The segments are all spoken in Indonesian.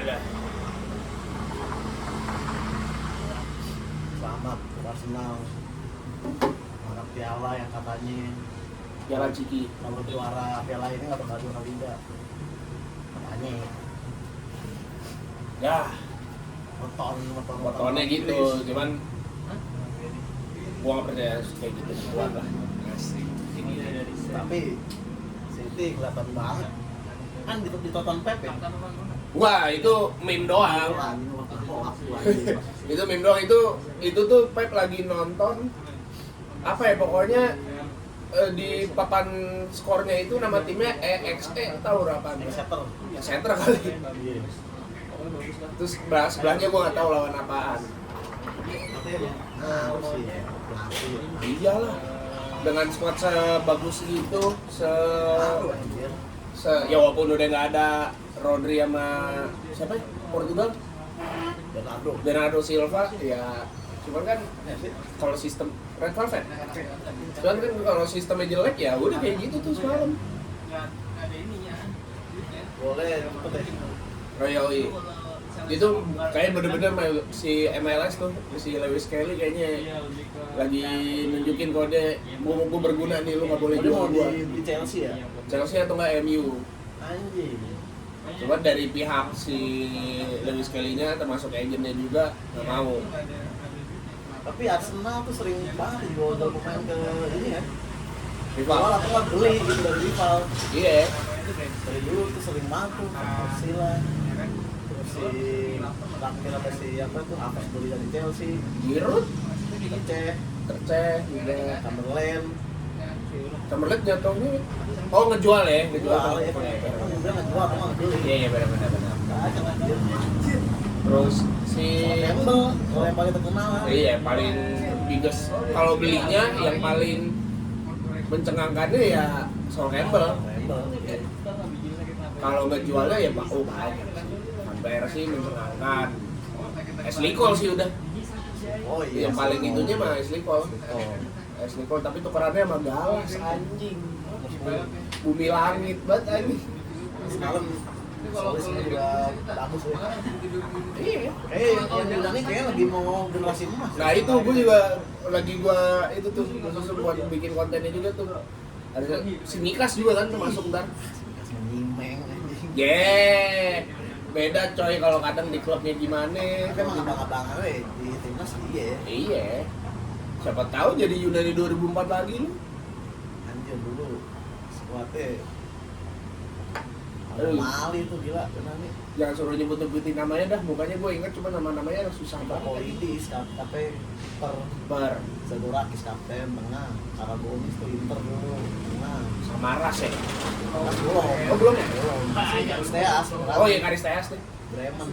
dah. Selamat Arsenal. Orang piala yang katanya Piala Ciki. kalau juara piala ini nggak bakal juara liga. Katanya Ya, motornya gitu, cuman gua nggak percaya kayak gitu kuat lah. Tapi City kelihatan banget kan di tonton Pep ya. Wah, itu meme doang. Itu meme doang, itu tuh Pep lagi nonton apa ya, pokoknya di papan skornya itu nama timnya EXE, tahu berapa? Center kali. Terus sebelahnya gua nggak tahu lawan apaan. Iyalah, dengan squad sebagus itu, ya walaupun udah nggak ada Rodri sama siapa ya? Portugal? Bernardo Silva, ya cuman kan kalau sistem Red Velvet, cuman kan kalau sistemnya jelek ya udah kayak gitu tuh semalam. Boleh cepet ya. Royal itu kayak bener-bener si MLS tuh, si Lewis Kelly kayaknya lagi nunjukin kalau dia gue berguna nih, lu nggak boleh jual gua. Di Chelsea ya? Chelsea atau nggak MU? Anjing. Coba dari pihak si Lewis Kelly-nya termasuk agennya juga nggak mau. Tapi Arsenal tuh sering banget jual pemain ke ini ya. Rival. Jual atau nggak beli gitu dari rival. Iya. Dari dulu tuh sering banget tuh Sila. Terus si terakhir ada si apa tuh Aves beli dari Chelsea. Giroud, Terceh juga. Chamberlain jatuhnya. Oh, ngejual ya, jual ya. Udah ngejual atau nggak beli. Iya benar. Aja anjir. Terus si Campbell, kalau yang paling terkenal. iya, paling biggest. Kalau belinya yang paling mencengangkannya ya Sol Campbell. Kalau nggak jualnya ya Pak banyak. Sampai sih mencengangkan. Ashley Cole sih udah. Oh iya. Yang paling itunya mah Ashley Cole. Ashley Cole, tapi tukerannya sama Galas anjing. Bumi langit banget anjing. Semalam Solisnya juga bagus ya. Iya. Yang diundang ini kayaknya lagi mau generasi emas. Nah itu gue juga lagi itu tuh khusus buat bikin kontennya juga tuh. Ada si Mikas juga kan termasuk ntar. Nyimeng. Beda coy kalau kadang di klubnya gimana. Tapi emang abang-abang di timnas iya. Iya. Siapa tahu jadi Yunani 2004 lagi lu. Anjir dulu skuadnya Mali tuh gila Yunani. Jangan suruh nyebut-nyebutin namanya dah, mukanya gue inget cuma nama-namanya susah banget. Polidis, tapi Ber Zagorakis kapten tengah, Karabonis tuh Inter dulu tengah. Samaras ya. Belum ya? Belum. Karisteas. Oh iya Karisteas nih. Bremen.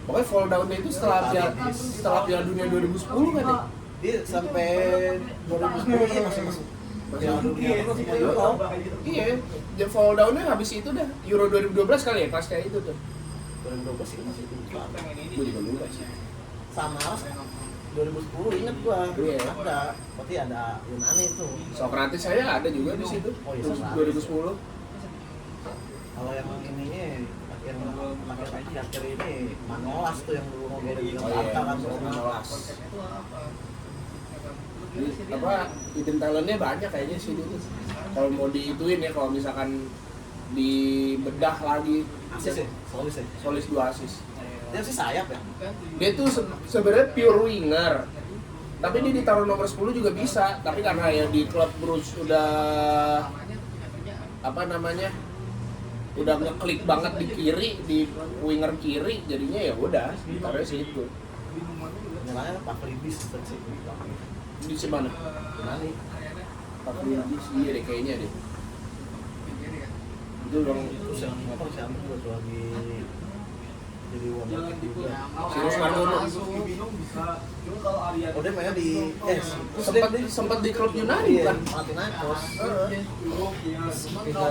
Pokoknya fall down-nya itu setelah Piala Dunia 2010 kan ya? Dia sampai 2010 ya masih masuk. Piala Dunia terus sama Euro. Iya, dia fall down-nya habis itu dah. Euro 2012 kali ya, pas kayak itu tuh. 2012 itu masih lupa. Gue juga lupa sih. Sama 2010 inget gua. Iya. Ada. Berarti ada Yunani tuh. Sokrates saya ada juga di situ. Oh iya, 2010. Kalau yang ininya akhir ini Manolas tuh yang dulu ngobrol di Jakarta kan Manolas. Apa hidden talentnya banyak kayaknya sih dulu. Kalau mau diituin ya, kalau misalkan dibedah lagi. Asis ya? Solis 2 asis. Dia sih sayap ya? Dia tuh sebenarnya pure winger. Tapi dia ditaruh nomor 10 juga bisa, tapi karena ya di klub Bruce udah apa namanya? Udah ngeklik banget di kiri, di winger kiri, jadinya ya udah ditaruh situ. Nyalanya Pavlidis sih. Di mana? Yunani. Pavlidis sendiri kayaknya deh. Itu dong. Terus yang apa sih Amir juga lagi jadi wonderkid juga. Sirus Margono. Oh dia mainnya di sempat di klub Yunani kan? Panathinaikos. Pindah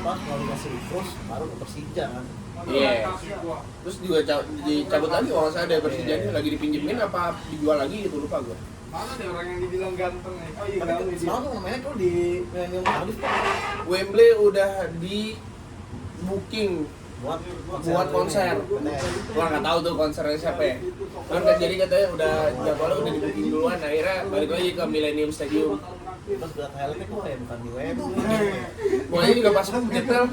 ke kualifikasi terus baru ke Persija kan. Iya. Terus juga dicabut lagi kalau saya dari Persija ini lagi dipinjemin apa dijual lagi gitu lupa gue. Mana nih orang yang dibilang ganteng nih? Oh iya, Tapi semalam tuh mainnya kok di Millennium Cardiff tuh Wembley udah di booking buat konser. Gua nggak tahu tuh konsernya siapa ya. Kan jadi katanya udah jadwalnya udah di booking duluan, akhirnya balik lagi ke Millennium Stadium. Terus buat highlightnya kok kayak bukan di Wembley. Gua juga pas nyetel,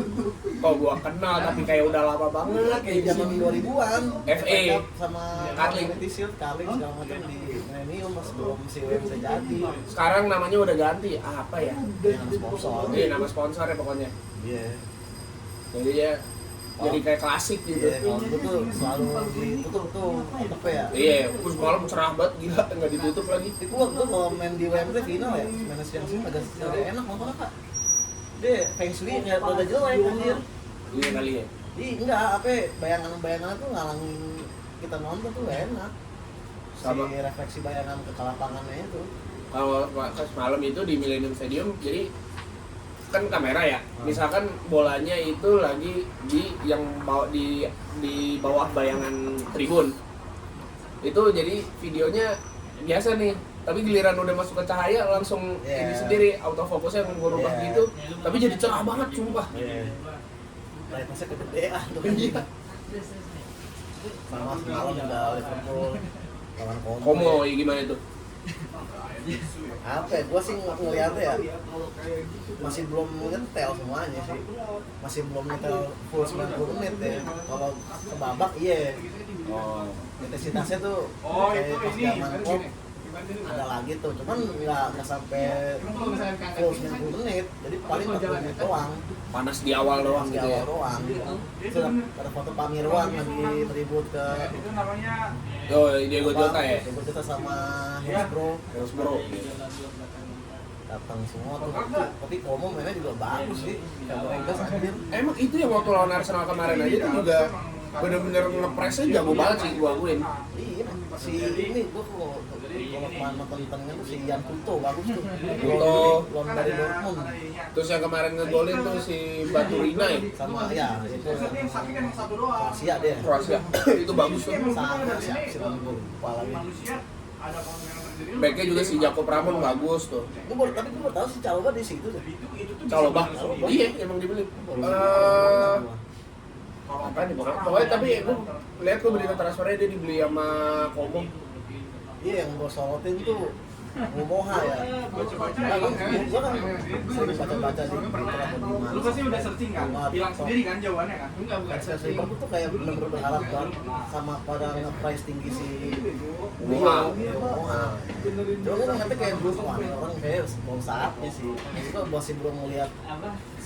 kok gua kenal tapi kayak udah lama banget Kayak zaman 2000-an FA sama Carling. Community Shield, Carling segala macam di Millennium pas belum si WM bisa jadi. Sekarang namanya udah ganti, apa ya? Dia nama sponsor. Iya, nama sponsornya pokoknya. Iya. Jadi ya jadi kayak klasik gitu. Iya, kalau dulu tuh selalu ditutup tuh apa ya? Iya, terus malam cerah banget gila, nggak ditutup lagi. Itu waktu kalau main di Wembley final ya, main siang sih agak enak nonton apa? Dia feng shui nggak rada jelek anjir. Iya kali ya. Ih enggak, apa bayangan-bayangan tuh ngalangin kita nonton tuh enak. Sama. Si refleksi bayangan ke lapangannya itu. Kalau pas malam itu di Millennium Stadium, jadi kan kamera ya. Misalkan bolanya itu lagi di yang di bawah bayangan tribun. Itu jadi videonya biasa nih. Tapi giliran udah masuk ke cahaya langsung ini sendiri autofocusnya berubah gitu. Tapi jadi cerah banget sumpah. Iya. Brightness-nya kegedean tuh kan. Sama semalam juga Liverpool lawan Como ya gimana itu? Apa ya, gue sih ngeliatnya ya masih belum ngetel semuanya sih, masih belum ngetel full 90 menit ya. Kalau kebabak iya intensitasnya tuh kayak pas zaman Klopp ada lagi tuh, cuman nggak sampai full 90 menit, jadi paling 40 menit doang. Panas di awal doang Di gitu awal ya. doang. Itu ada foto Pamirwan lagi tribut ke Itu namanya Oh, Diego Jota ya? Diego Jota sama Hillsborough. Hillsborough. Datang semua tuh. Tapi Como mainnya juga bagus sih. Fabregas anjir. Emang itu yang waktu lawan Arsenal kemarin aja tuh juga bener-bener ngepresnya jago banget sih gua akuin. Iya, si ini gua kalau kemarin nonton tengah tuh si Ian Kuto bagus tuh. Kuto. Lawan dari Dortmund Terus yang kemarin ngegolin tuh si Baturina ya, sama ya itu yang sakit kan satu doang. Kroasia dia. Kroasia. Itu bagus tuh. Sama siapa sih namanya gua lupa lagi. Manusia ada kemungkinan terjadi. Backnya juga si Jacob Ramon bagus tuh. Tapi gua baru tahu si Caloba di situ tuh. Itu tuh Calobah. Iya, emang dibeli. Apa nih pokoknya tapi gue lihat tuh berita transfernya dia dibeli sama Como. Iya yang gua sorotin tuh Momoha ya. Gua kan sering baca-baca di Twitter atau di mana. Lu pasti udah searching kan? Bilang sendiri kan jawabannya kan? Enggak, bukan Fans Liverpool tuh kayak bener-bener berharap banget sama pada nge-price tinggi si Momoha. Momoha. Cuma gue ngeliatnya kayak dulu wah ini orang kayak belum saatnya sih. Maksudnya masih belum melihat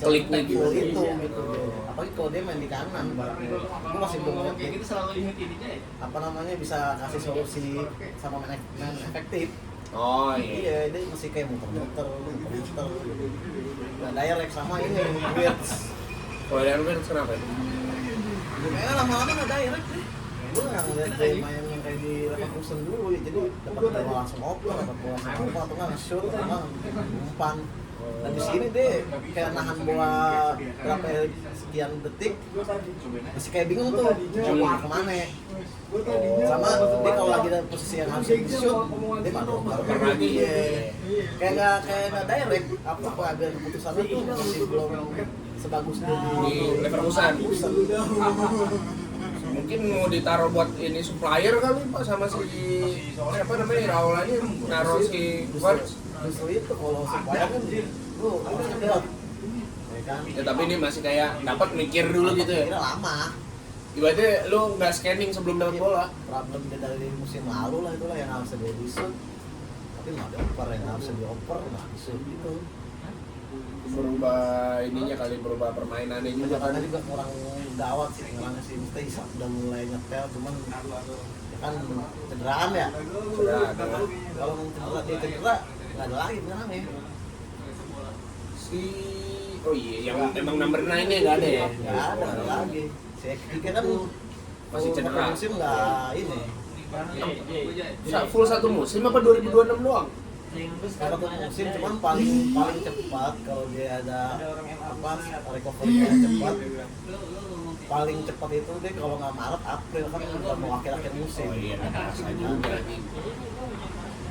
Kliknya gitu. itu gitu. Apalagi kalau dia main di kanan, gue masih belum ngeliat dia selalu inget ininya ya. apa namanya bisa kasih solusi sama main efektif. Oh iya. Iya, dia masih kayak muter-muter. Nah, direct sama ini Wirtz. Kalau yang Wirtz kenapa? Kayaknya lama-lama nggak direct deh. Gue nggak ngeliat dia main yang kayak di Leverkusen dulu ya. Jadi dapat bola langsung oper, dapat bola langsung oper, atau nggak nge-shoot, atau nggak umpan. Dan di sini deh kayak nahan bola berapa sekian detik, masih kayak bingung tuh mau kemana. Sama dia kalau lagi dalam posisi yang harus di-shoot, dia baru lagi. Kayak nggak direct. Apa ada keputusannya tuh masih belum sebagus dia Di Leverkusen. Mungkin mau ditaruh buat ini supplier kali Pak sama si siapa namanya Raul aja naruh si Wirtz. Justru itu kalau supaya kan lu harus cepet, ya kan? Ya tapi ini masih kayak dapat mikir dulu gitu ya. Kira lama. Ibaratnya lu nggak scanning sebelum dapat bola. Problem dia dari musim lalu lah itulah yang harusnya dia di-shoot. Tapi nggak dioper, yang harusnya dioper nggak di-shoot gitu. Berubah ininya kali, berubah permainannya juga kan. Penyerangannya juga kurang gawat sih, penyerangannya si Mustay udah mulai nyetel, cuman ya kan cederaan ya. Sudah ada Kalau dia cedera nggak ada lagi penyerangannya. si oh iya yang emang number 9-nya nggak ada ya. Nggak ada lagi. Si Ekike kan Masih cedera. musim nggak ini. Full satu musim apa 2026 doang? Satu musim cuman paling cepat kalau dia ada apa recovery-nya cepat. Paling cepat itu deh kalau nggak Maret April kan udah mau akhir-akhir musim. Oh iya, rasa juga nih.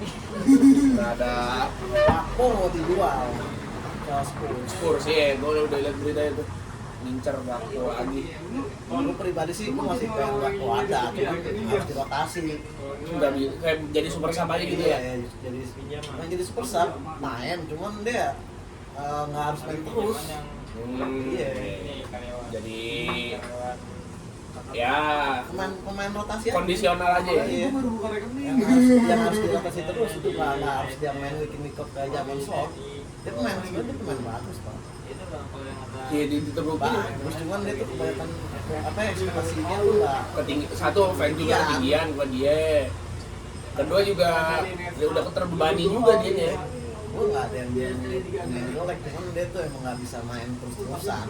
Nggak ada Gakpo mau dijual ke Spurs ya, gue udah lihat berita itu ngincer Gakpo lagi. Gue pribadi sih gue masih pengen Gakpo ada, cuma harus dirotasi. Nggak kayak jadi super sub aja gitu ya. Iya, jadi super sub main, cuman dia nggak harus main terus. Iya. Jadi ya pemain rotasi kondisional aja ya. Iya. Yang harus dirotasi terus itu nggak harus dia main week out kayak zaman slot. Dia sebenarnya pemain bagus pak. Iya diterbukti. Terus cuman dia tuh kebanyakan apa ekspektasinya tuh nggak ketinggi. Satu fans juga ketinggian buat dia. Kedua juga dia udah keterbebani juga dia nya. Gue nggak ada yang dia main golek, cuman dia tuh emang nggak bisa main terus-terusan.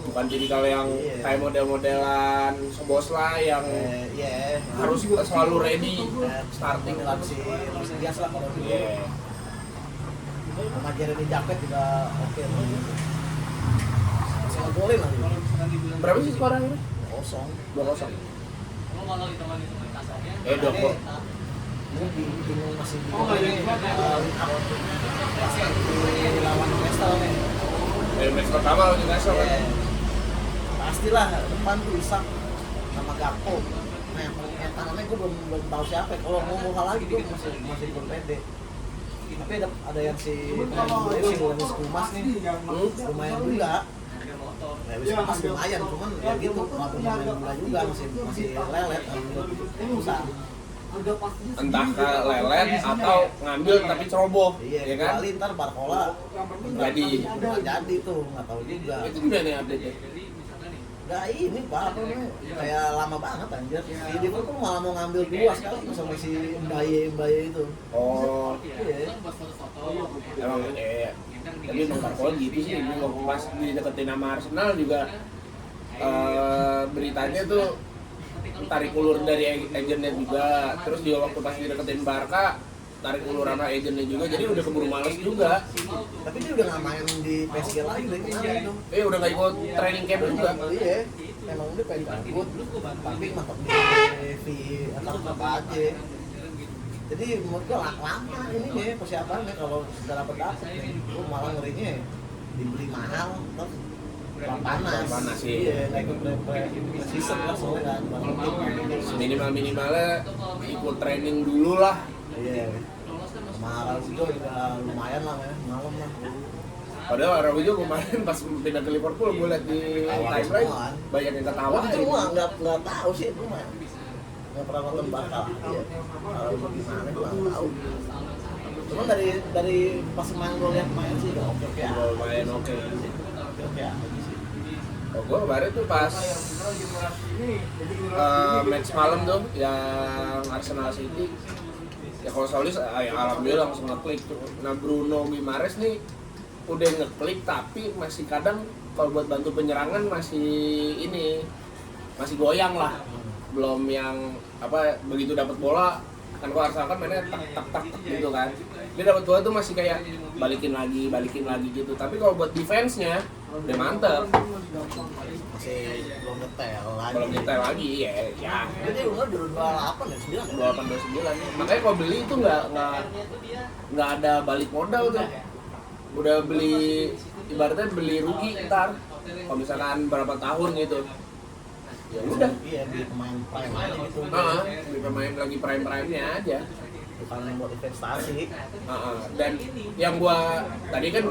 Bukan jadi kalau yang kayak model-modelan Sobosla yang harus selalu ready starting si biasa lah kalau dia. Sama Jeremy Japet juga oke loh. Masih ngegolin lagi. Berapa sih skornya ini? 2-0. 2-0. Ini masih di lawan Newcastle nih. Match pertama lawan Newcastle kan? Pastilah depan tuh Isak sama Gakpo. Nah yang tangannya gue belum tahu siapa. Kalau ngomong hal lagi gue masih belum pede. Tapi ada yang si Dennis Kumas nih lumayan juga. Dennis Kumas lumayan, cuman ya gitu nggak punya main bola juga masih lelet, susah. Entah ke lelet atau ngambil tapi ceroboh, ya kan? Kali ntar Barcola jadi tuh nggak tahu juga. Itu juga nih update-nya. Nah ini pak, apa namanya? Kayak lama banget anjir. Di Liverpool malah mau ngambil 2 sekali sama si Mbaye itu. Oh, Iya. emang tapi emang Barcola gitu sih. Ini pas dideketin sama Arsenal juga beritanya tuh tarik ulur dari agennya juga. Terus dia waktu pas dideketin Barca tarik ulur sama agennya juga, jadi udah keburu males juga. Tapi dia udah nggak main di PSG lagi dari kemarin tuh. Udah nggak ikut training camp juga. Iya, emang udah pengen cabut, tapi mantap di apa aja. Jadi menurut gua lama ini nih persiapannya kalau udah dapet nih. Gua malah ngerinya dibeli mahal, terus panas sih. Iya, naik ke season lah soalnya kan. Minimalnya ikut training dulu lah. Iya. Kemarin juga lumayan lah ya, malam lah. Padahal Araujo kemarin pas pindah ke Liverpool gue liat di timeline banyak yang ketawa. Itu mah nggak tahu sih itu mah. Nggak pernah nonton Barca. Iya. Araujo gimana gue nggak tahu. Cuma dari pas main gue lihat main sih oke ya. Lumayan oke. Oke ya. Oh, gue kemarin tuh pas match malam tuh yang Arsenal City. Ya kalau Solis ya alhamdulillah langsung ngeklik tuh. Nah Bruno Guimaraes nih udah ngeklik tapi masih kadang kalau buat bantu penyerangan masih goyang lah. Belum yang apa begitu dapat bola kan kalau Arsenal kan mainnya tak gitu kan. Dia dapat bola tuh masih kayak balikin lagi gitu. Tapi kalau buat defense-nya udah mantep. Masih belum detail lagi. Ya. Jadi umur 28 ya 28-29. Makanya kalau beli itu nggak ada balik modal tuh. Udah beli ibaratnya beli rugi ntar. Kalau misalkan berapa tahun gitu. Ya udah. Iya, beli pemain prime aja gitu. Beli pemain lagi prime-nya aja. Bukan buat investasi. Dan yang gua tadi kan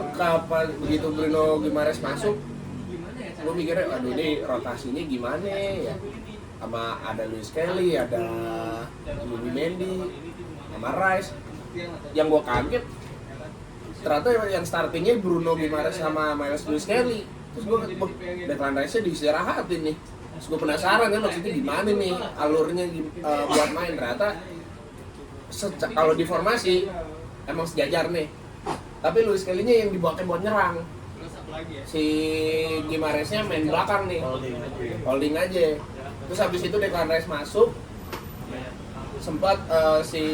begitu Bruno Guimaraes masuk, gua mikirnya aduh ini rotasinya gimana ya. Sama ada Luis Kelly, ada Luis Mendy, sama Rice. Yang gua kaget ternyata yang startingnya Bruno Guimaraes sama Miles Luis Kelly. Terus gua Declan Rice-nya diistirahatin nih. Terus gua penasaran kan maksudnya gimana nih alurnya buat main. Ternyata kalau di formasi emang sejajar nih, tapi Luis Kelly-nya yang dibawa buat nyerang, si Guimaraes-nya main belakang nih, holding aja. Terus habis itu Declan Rice masuk, sempat si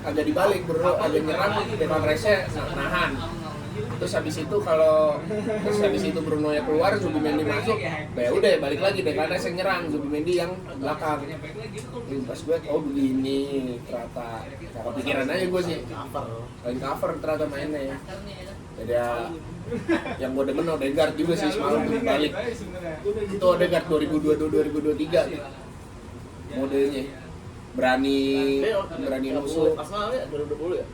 agak dibalik bro, agak nyerang, Declan Rice-nya nahan. terus habis itu Bruno ya keluar, Zubimendi masuk, ya udah balik lagi deh karena saya nyerang Zubimendi yang belakang. Pas gue begini ternyata cara pikiran aja gue sih cover ternyata mainnya. Jadi ya, yang gue demen Odegaard juga sih semalam tuh balik. Itu Odegaard 2022-2023 gitu. Modelnya berani nusuk. Arsenal ya 2020 ya?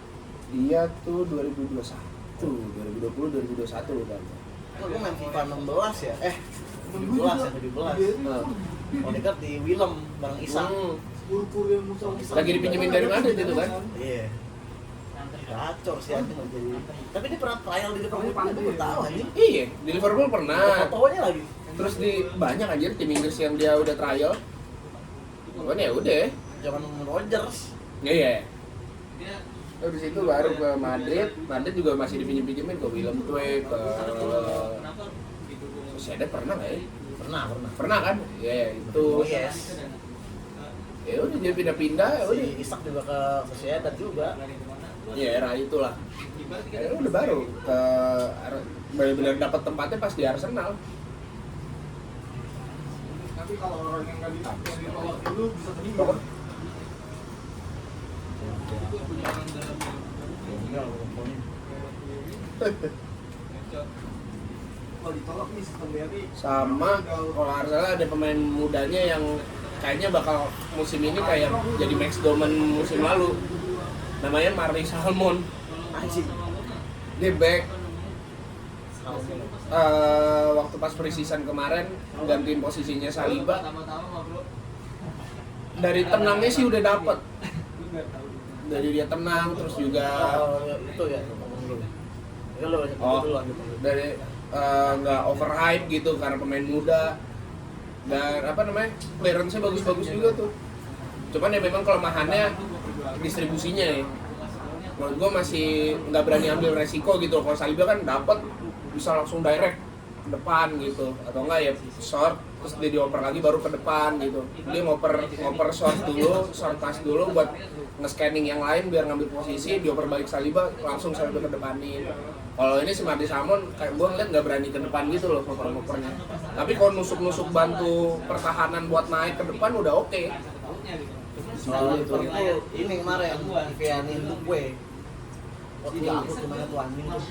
Dia tuh 2021 kan. Gue main FIFA 16 ya? 17. Odegaard di Willem bareng Isak. Lagi dipinjemin dari Madrid itu kan? Iya. Gacor sih aja jadi. Tapi dia pernah trial di Liverpool itu gue tahu aja. Iya, di Liverpool pernah. Fotonya lagi. Terus di banyak aja tim Inggris yang dia udah trial. Cuman ya udah. Zaman Rodgers. Iya. Terus di situ baru ke Madrid. Madrid juga masih dipinjem-pinjemin ke Willem Twee, ke Sociedad pernah nggak ya? Pernah kan? Ya itu. Oh yes. Ya udah dia pindah-pindah, ya udah. Si Isak juga ke Sociedad juga. Ya era itulah. Ya udah baru ke benar-benar dapat tempatnya pas di Arsenal. Tapi kalau orang yang nggak ditolak dulu bisa terlibat. Kalau ditolak nih sistem BRI Sama kalau Arsenal ada pemain mudanya yang kayaknya bakal musim ini kayak jadi Max Doman musim lalu. Namanya Marley Salmon. Anjing. Dia back. Waktu pas pre-season kemarin gantiin posisinya Saliba. Dari tenangnya sih udah dapet. Dari dia tenang terus juga itu ya ngomong dulu. Ya lo dari nggak overhype gitu karena pemain muda dan clearance-nya bagus-bagus juga tuh. Cuman ya memang kelemahannya distribusinya ya. Menurut gue masih nggak berani ambil resiko gitu. Kalau Saliba kan dapat bisa langsung direct ke depan gitu, atau enggak ya short terus dia dioper lagi baru ke depan gitu. Dia ngoper short pass dulu buat nge-scanning yang lain biar ngambil posisi, dioper balik Saliba langsung Saliba ke depanin. Kalau ini si Marley Salmon kayak gue ngeliat nggak berani ke depan gitu loh ngoper-ngopernya. Tapi kalau nusuk-nusuk bantu pertahanan buat naik ke depan udah oke. Soal Liverpool ini kemarin Vianney Ndukwe. Waktu aku kemana tuh anjing tuh.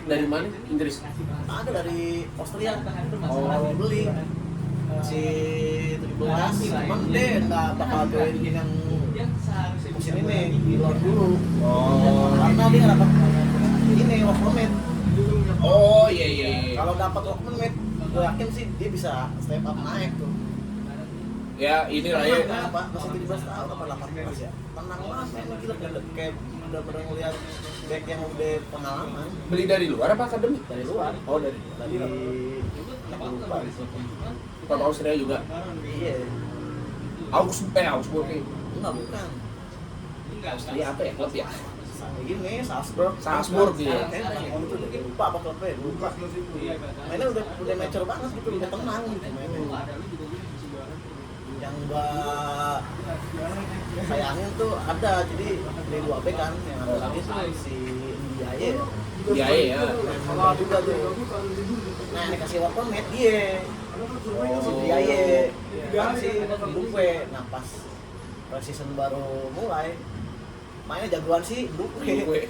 Dari mana? Inggris? Ada dari Austria. Dibeli si 17, cuman dia nggak bakal join yang musim ini di luar dulu. Karena dia nggak dapat ini work permit. Oh iya. Kalau dapat work permit, gue yakin sih dia bisa step up naik tuh. Ya inilah ya. Apa? Masih 17 tahun apa 18 ya? Tenang banget, ini gila kayak bener-bener ngeliat back yang udah pengalaman. Beli dari luar apa akademi? Dari luar. Oh dari lupa. Klub Austria juga. Iya. Augsburg. Enggak, bukan. Austria apa ya klub ya? Ini Salzburg Ya. Lupa apa klubnya? Lupa. Mainnya udah mature banget gitu, udah tenang gitu mainnya. Yang gua sayangin tuh ada, jadi dari 2 back kan yang ada lagi tuh si Ndiaye ya. Sama juga tuh. Nah, ini kasih work permit dia. Si Ndiaye kan si Ndukwe. Nah, pas season baru mulai mainnya jagoan sih Ndukwe.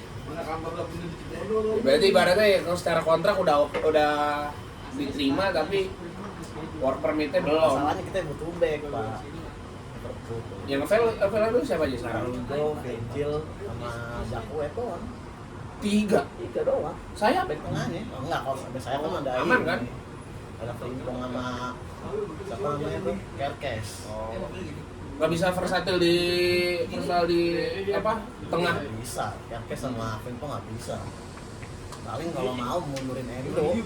Berarti ibaratnya ya kalau secara kontrak udah diterima tapi work permit-nya belum. Masalahnya kita butuh back, Pak. Yang available siapa aja sekarang? Ronaldo, Virgil, sama Jaku itu kan. 3 doang. Saya Back tengahnya. Oh, enggak, kalau sampai saya kan ada aman ini. kan? Ada Frimpong sama siapa namanya tuh? Kerkes. Nggak bisa versatile di apa tengah? Nggak bisa. Kerkes sama Frimpong nggak bisa. Paling kalau mau mundurin Endo.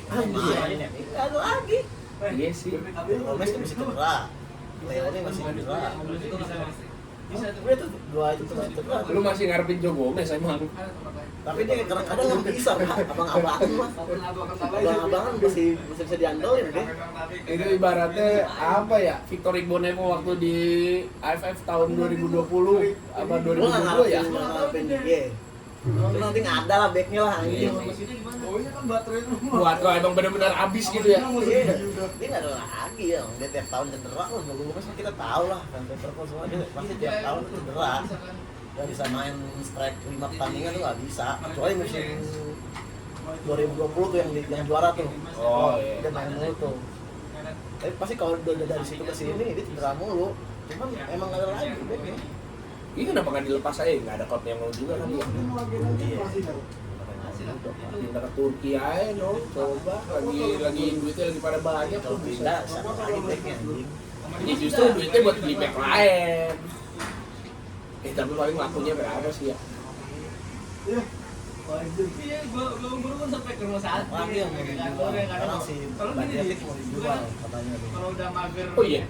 Ada lagi. Iya sih. Gomez kan masih cedera. Leo ini masih cedera. Gue tuh 2 itu tuh masih cedera. Lu masih ngarepin Joe Gomez emang? Tapi dia kadang-kadang nggak bisa, Pak. Abang-abangan mah. Abang-abangan masih bisa diandelin deh. Itu ibaratnya apa ya? Victor Igbonemo waktu di AFF tahun 2020 apa 2022 ya? Nanti nggak ada lah backnya lah Iya. anjing. Oh ini kan baterai itu. Buat kalau emang benar-benar habis gitu ya. Iya, dia nggak ada lagi ya. Dia tiap tahun cedera loh. Dulu kan kita tahu lah kan Liverpool semua dia pasti tiap tahun cedera. Gak bisa main strike 5 pertandingan tuh nggak bisa. Kecuali musim 2020 tuh yang juara tuh. Oh, iya. Dia main mulu tuh. Tapi pasti kalau udah dari situ ke sini dia cedera mulu. Cuman emang nggak ada lagi backnya. Ini kenapa nggak dilepas aja? Nggak ada klub yang mau juga kan dia. Pindah ke Turki aja dong, coba lagi duitnya lagi pada banyak tuh Pindah bisa. siapa lagi backnya anjing. Ya justru duitnya buat beli back lain. Tapi paling lakunya berapa sih ya? Iya, gua kan sampai ke rumah sakit. Lagi yang mau dijual. Sekarang si Badiatik mau dijual katanya tuh. Kalau udah mager, Oh iya?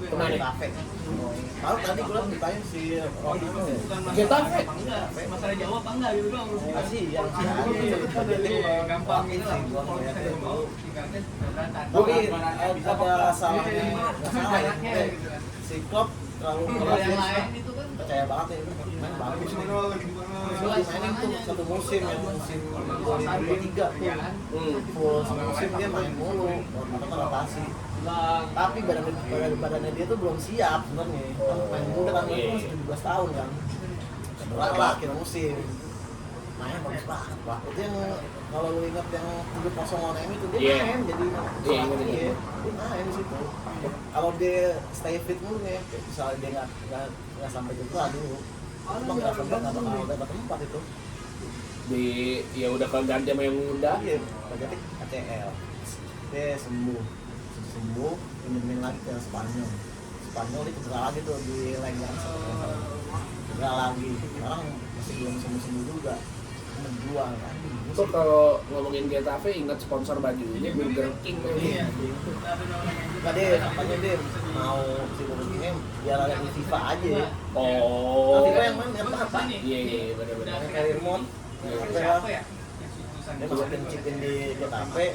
Kemarin kafe. Tahu tadi gue liat ditanya si Rocky itu. Getafe? apa enggak, masalah jawab apa enggak gitu doang. Masih yang si Badiatik Gampang gitu sih gua kalau ngeliatnya. saya mau tingkatnya berantakan. Tapi ada salahnya, nggak salah ya. Si Klopp terlalu Kalau yang keras lain itu kan percaya banget ya itu main bagus nih. Lagi di mana? Dia dimainin tuh satu musim yang musim 2023 tuh. Full musim dia main mulu, rata-rata rotasi. Tapi badannya dia tuh belum siap sebenarnya. Kan main muda kan dia masih 17 tahun kan. Cedera lah akhir musim. Mainnya bagus banget pak. Itu yang kalau lu ingat yang 7-0 lawan MU itu dia Iya. main jadi Iya, ingat, iya, ingat. dia main di situ. Kalau dia stay fit mulu nih, misalnya dia nggak sampai cedera dulu, emang nggak bakal dapat tempat itu. Ya udah keganti sama yang muda. Iya, jadi ACL. Dia sembuh, pinjemin lagi ke Spanyol. Spanyol dia cedera lagi tuh di leg kan, cedera lagi. Sekarang masih belum sembuh juga. Menjual kan. Itu kalau ngomongin Getafe ingat sponsor bajunya Burger King Iya. Nggak deh, katanya dia mau si Burger King biar ada di FIFA aja. Oh. Nah, FIFA yang mana? Yang apa? Iya benar-benar. Yang kayak remote. siapa ya? Dia masukin chipin di Getafe.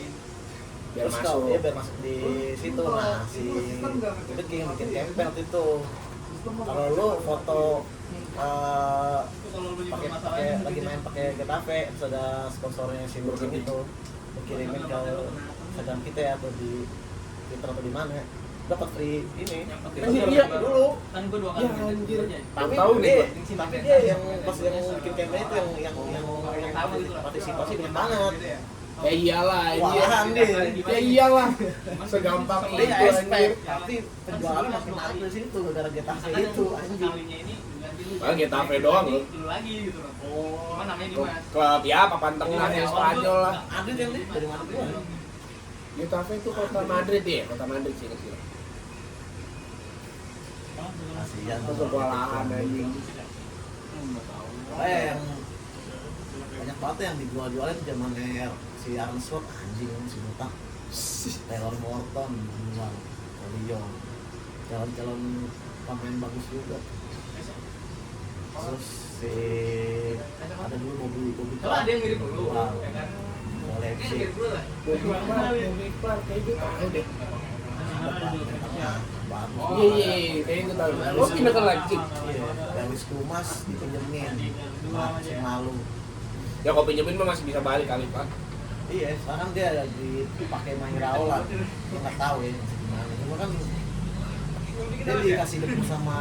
Biar Terus masuk. kalau dia biar masuk di situ. Nah, si Burger King bikin campaign waktu itu. Kalau lu foto pakai lagi main pakai Getafe, terus ada sponsornya si Burger King itu, kirimin ke Instagram kita ya atau di Twitter atau di mana, dapat free ini. Iya Dulu. Kan gua 2 kali. Ya, anjir. Tapi Tahu dia, nih, tapi dia yang pas yang bikin campaign itu yang partisipasi banyak banget. Ya iyalah, Walahan dia. Ya iyalah. Segampang Dia itu nggak anjir. expect, tapi penjualannya makin naik dari situ gara-gara Getafe itu anjing. Kalinya ini ganti lu. Ah, Getafe doang loh. Lu lagi gitu loh. Cuma namanya Dimas. Klub ya papan tengah yang Spanyol lah. Ada yang dari mana gua? Getafe itu kota Madrid ya, kota Madrid sih kecil. Kasihan Itu sekolahan anjing. yang banyak banget yang dijual-jualin zamannya si Aaron Slot anjing si botak. Taylor Morton dijual, Lyon, calon-calon pemain bagus juga. Terus si ada dulu mobil Coba ada yang mirip dulu. Wow. Ya kan? Koleksi Mirip dulu lah. Kayak gitu tahu deh. bagus. Iya, kayaknya gue tahu. Oh, pindah ke Leipzig. Iya, Davis Kumas dipinjemin musim lalu. Ya kalau pinjemin mah masih bisa balik kali, Pak. Iya, sekarang dia lagi dipakai main Raola. Dia nggak tahu ya masih gimana. Cuma kan dia dikasih debut sama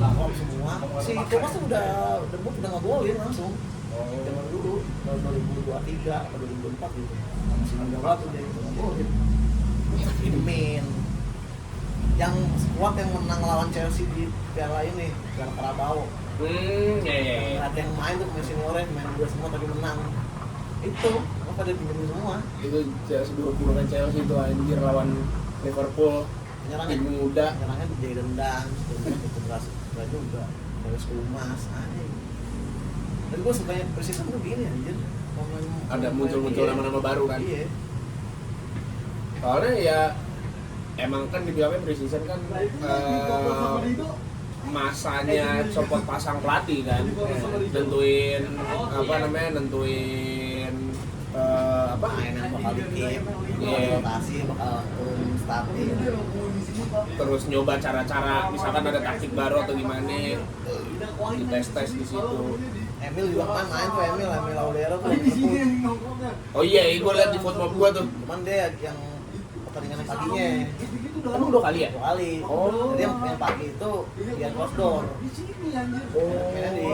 Lampard semua. Si Thomas tuh udah debut udah ngegolin langsung. Zaman dulu tahun 2023 atau 2024 gitu. Masih muda banget tuh dia itu ngegolin. Min yang squad yang menang lawan Chelsea di Piala ini, Piala Carabao. Iya. Ada yang main tuh pemain seniornya, main dua semua tapi menang. Itu apa dia pinjemin semua. Itu sebelum bukan Chelsea itu anjir lawan Liverpool. Penyerangnya Tim muda. penyerangnya jadi rendang, itu beras juga. Davis Kumas, anjing. Dan gue sukanya Persisnya tuh gini anjir. Ada muncul-muncul nama-nama baru kan. Iya. Soalnya ya emang kan dibilangnya pre-season kan masanya copot pasang pelatih kan, nentuin Main yang bakal bikin, Iya. rotasi, bakal turun starting. terus nyoba cara-cara misalkan ada taktik baru atau gimana, dites di situ. Emil juga kan main tuh, Emil Audero tuh Liverpool. Oh iya, gue liat di foto gua tuh. Cuman dia yang pertandingan paginya Emang 2 kali ya? 2 kali. Oh. Jadi yang pagi itu dia outdoor. Mainnya di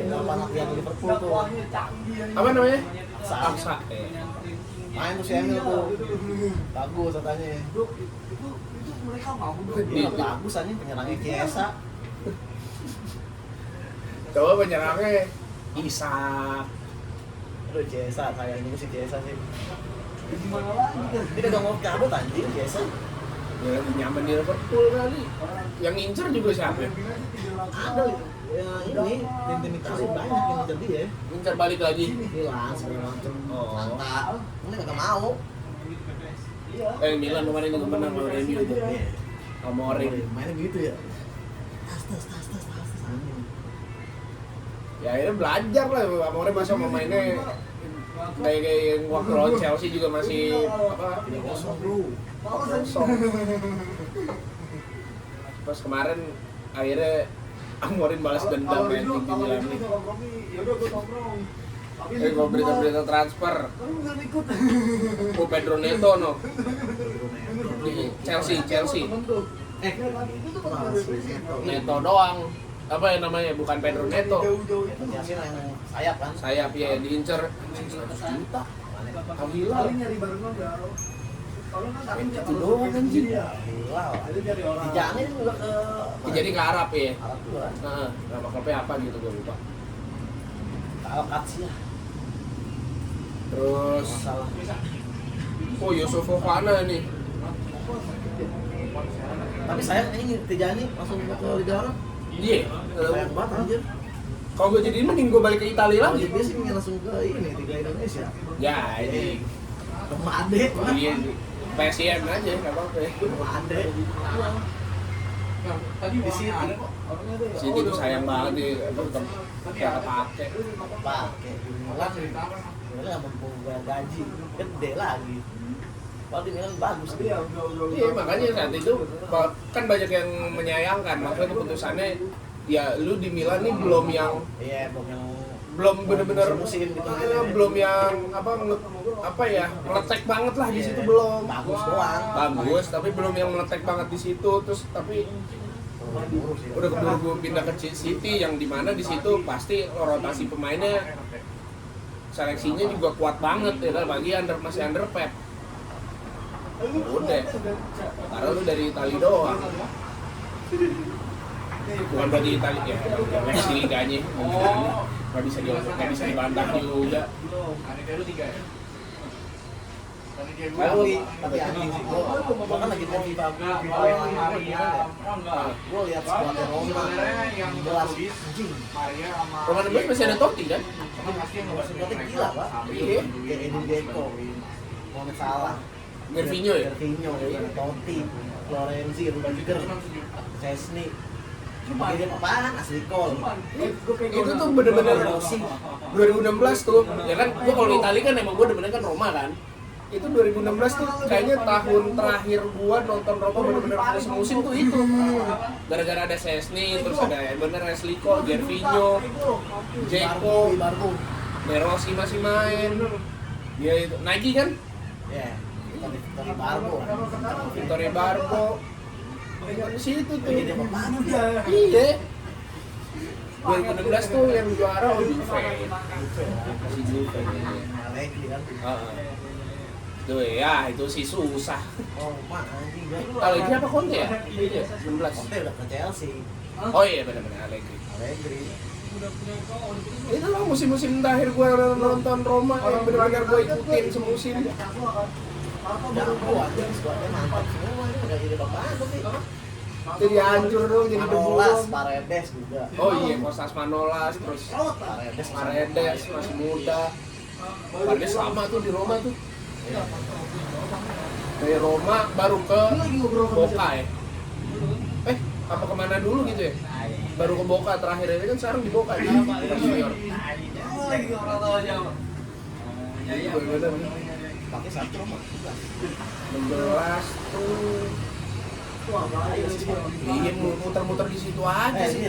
lapangan yang Liverpool tuh. Apa namanya? Aksa. Aksa. Main tuh si Emil tuh. Bagus katanya. Iya bagus aja penyerangnya Chiesa. Coba penyerangnya Isak. Aduh Chiesa, sayang juga si Chiesa sih. Dia kagak mau cabut anjing Chiesa. Ya lagi nyaman di Liverpool kali. Yang ngincer juga siapa? Ada ya ini tim-tim Italia banyak yang ngejar dia. Ngincer balik lagi. Hilang segala macem. Oh. Mantap. Ini kagak mau. Milan kemarin juga menang lawan MU itu. Amorim. Mainnya gitu ya. Tas anjing. Ya akhirnya belajar lah, Amorim masa mau mainnya kayak yang waktu lawan Chelsea juga masih apa? Kosong bro. Kosong. Pas kemarin akhirnya Amorim balas dendam main di Milan nih. Kalau berita-berita transfer, Pedro Neto no. Di Chelsea. Neto doang. Apa yang namanya? Bukan Pedro Neto. Yasin yang sayap kan. Sayap ya diincer 100 juta. Al Hilal. Itu doang anjing. Hilal. Dijangin juga ke Jadi ke Arab ya. Arab juga. Nah, nama klubnya apa gitu gue lupa. Al-Qadsi ya. Terus Masalah. oh Yusuf Fofana nih. Tapi sayang ini Tijani langsung ke Liga Arab. Iya. Sayang banget anjir. Kalau gue jadi mending gue balik ke Italia lagi. Dia sih ingin langsung ke ini Liga Indonesia. Ya ini. Sama Ade. Iya. PSM aja nggak apa-apa. Sama Ade. Tadi Di City. Sini tuh sayang banget nih. Kayak pakai. Pakai Milan. Milan nggak mampu gaji. Gede lagi. Padahal di Milan bagus dia. Iya makanya saat itu kan banyak yang menyayangkan maksudnya keputusannya ya lu di Milan nih belum yang Iya, belum bener-bener musim gitu. belum yang apa ya meletek banget lah di situ belum Bagus doang. bagus tapi belum yang meletek banget di situ terus tapi udah keburu pindah ke City yang dimana di situ pasti rotasi pemainnya seleksinya juga kuat banget ya kan bagi masih under Pep udah karena lu dari Italia doang bukan berarti Italia ya next liganya nggak bisa dibantah juga. Tapi anjing sih, gua kan lagi main FIFA yang lama gua lihat skuadnya Roma yang jelas anjing. Roma 16 masih ada Totti kan? Skuadnya gila pak. Iya. Kayak Edin Dzeko, Mohamed Salah, Gervinho ya? Gervinho, Totti, Florenzi, Rudiger, Chesney. Cuma dia apaan? Asli Kol. Itu tuh bener-bener 2016 tuh, ya kan? Gua kalau di Italia kan emang gua bener-bener kan Roma kan. Itu 2016 tuh kayaknya tahun terakhir gua nonton Roma bener-bener full semusim tuh itu. Gara-gara ada Szczęsny, terus ada bener Asli Kol, Gervinho, Dzeko, De Rossi masih main. Dia itu Nike kan? Ya, Vittorio Barbo. Vittorio Barbo. Di situ tuh. Jadi apaan dia? Iya. 2016 tuh yang juara Juve. Si Juve. Allegri kan. Heeh. Tuh ya, itu sih susah. Oh, mak anjing dia. Allegri apa Conte ya? Iya, 19. Conte udah ke Chelsea. Oh iya benar-benar Allegri. Allegri. Itu loh musim-musim terakhir gue nonton Roma yang benar-benar gue ikutin semusim. Jago anjing skuadnya mantap semua ini udah jadi bapak tapi. Jadi hancur dong, jadi Manolas, debu. Paredes juga. Oh iya, Kostas Manolas, terus Paredes masih muda. Paredes lama tuh di Roma tuh. Dari Roma baru ke Boca ya. Apa kemana dulu gitu ya? Baru ke Boca terakhir ini kan sekarang di Boca ya. Junior. Pakai satu Roma. 16 tuh Iya, muter-muter di situ aja sih.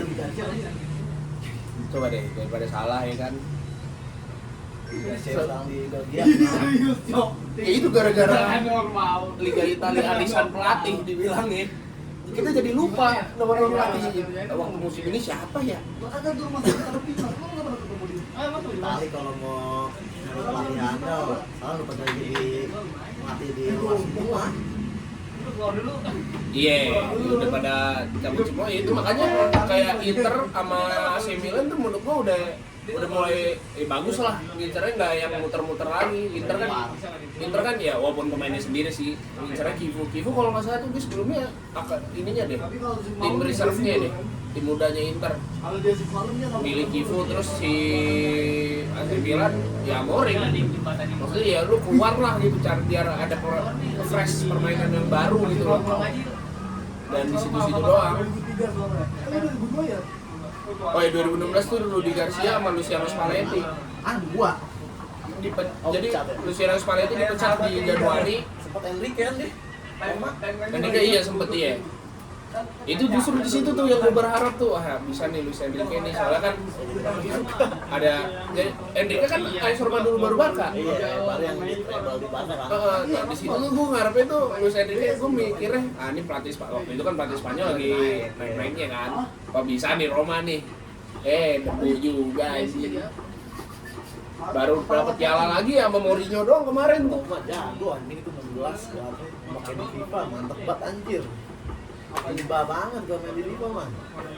Coba deh, daripada salah ya kan. Sedang di Belgia. Ya itu gara-gara Liga Italia alisan pelatih dibilangin. Kita jadi lupa nomor pelatih. Waktu musim ini siapa ya? Tadi kalau mau pelatih Anda, salah lupa jadi pelatih di luar semua. Iya, udah pada cabut semua. Ya itu makanya kayak Inter sama AC Milan tuh menurut gua udah mulai bagus lah. Incernya nggak yang muter-muter lagi. Inter kan ya walaupun pemainnya sendiri sih. Incernya Kivu kalau nggak salah tuh dia sebelumnya ininya deh, tim reserve-nya deh, tim mudanya Inter. Milih Kivu terus si AC Milan ya Moring. Maksudnya ya lu keluar lah gitu cari biar ada fresh permainan yang baru gitu loh. Dan di situ-situ doang. Oh ya 2016 tuh Rudi Garcia sama Luciano Spalletti. Gua. Jadi Luciano Spalletti dipecat di Januari. Sempat Enrique kan deh. Enrique iya sempet iya. Itu justru di situ tuh yang gue berharap tuh, bisa nih Luis Enrique nih soalnya kan ada jadi Enrique kan AS Roma dulu baru Barca. Iya, baru yang di Barca kan. Di situ tuh gue ngarepnya tuh Luis Enrique, gue mikirnya ini pelatih waktu itu kan pelatih Spanyol lagi naik-naiknya kan. Kok bisa nih Roma nih. Debu juga sih. Baru dapat piala lagi sama Mourinho doang kemarin tuh. Roma jago anjing itu 16 kan. Pakai di FIFA mantep banget anjir. Iba banget gua main di FIFA mah.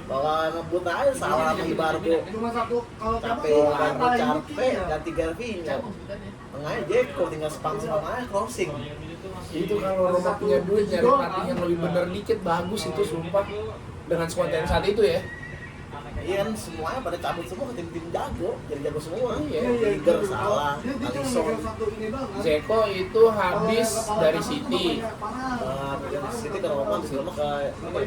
Bahwa ngebut aja salah sama Ibargo. Cuma satu kalau Capek ganti Garvinho. Tengahnya Jeko tinggal spam aja crossing. Itu kalau Roma punya duit nyari pelatih yang lebih bener dikit bagus itu sumpah dengan squad yang saat itu ya. Iya kan semuanya pada cabut semua ke tim-tim jago, jadi jago semua. Iya. Tiger salah, Alisson. Zeko itu habis dari City. Dari City ke Roma, habis Roma ke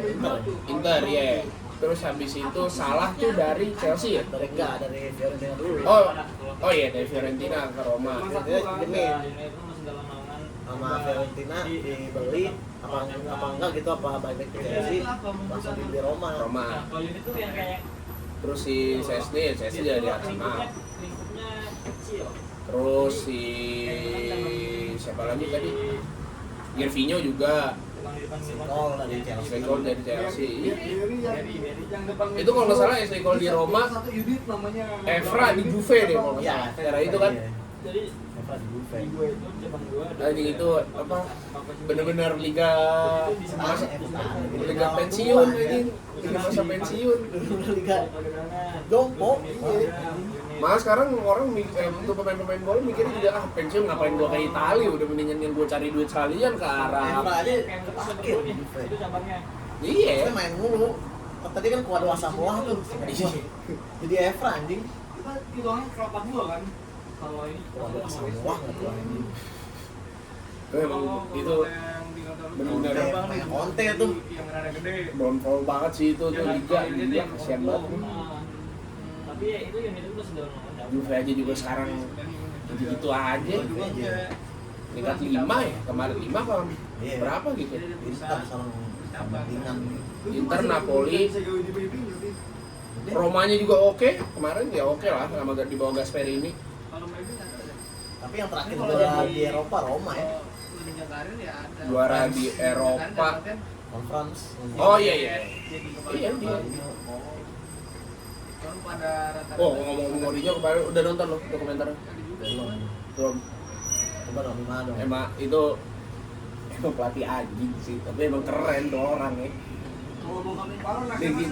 Inter. Inter ya. Terus habis itu Salah tuh dari Chelsea ya? Dari Fiorentina dulu. Oh iya dari Fiorentina ke Roma. Fiorentina demi sama Fiorentina dibeli apa enggak gitu apa baik ke Chelsea langsung dibeli Roma. Terus si Szczesny dari Arsenal. Terus si siapa lagi tadi? Gervinho juga. Nicole dari Chelsea. Nicole dari Chelsea. Itu kalau nggak salah Nicole di Roma, Evra di Juve deh kalau nggak salah. Cara itu kan. Evra di Juve. Lagi itu apa? Bener-bener liga pensiun ini. Liga masa pensiun. Liga jompo. Malah sekarang orang untuk pemain-pemain bola mikirnya juga pensiun ngapain gua ke Italia, udah mendingan yang gua cari duit sekalian ke Arab. Evra aja kepake di Juve. Iya. Dia main mulu. Tadi kan kuadra Samoa tuh. Jadi Evra anjing. Kita hilangnya kelopak gua kan. Kalau ini Kuadra Samoa enggak tuh anjing. Emang itu benar-benar Kayak Conte tuh. yang rada gede. downfall banget sih itu tuh liga kasihan banget. Tapi ya itu yang itu sudah Juve aja juga sekarang gitu aja. Tingkat 5 ya, kemarin 5 apa Iya. berapa gitu. Inter sama Tandingan. Inter, Napoli, Romanya juga oke, kemarin ya oke lah sama di bawah Gasperini. Tapi yang terakhir juara di Eropa Roma ya. Juara di Eropa. Conference. Oh iya. Iya dia. Oh ngomong Mourinho kemarin udah nonton loh dokumenternya? Belum. Coba dong gimana dong. Emang itu pelatih anjing sih, tapi emang keren tuh orangnya.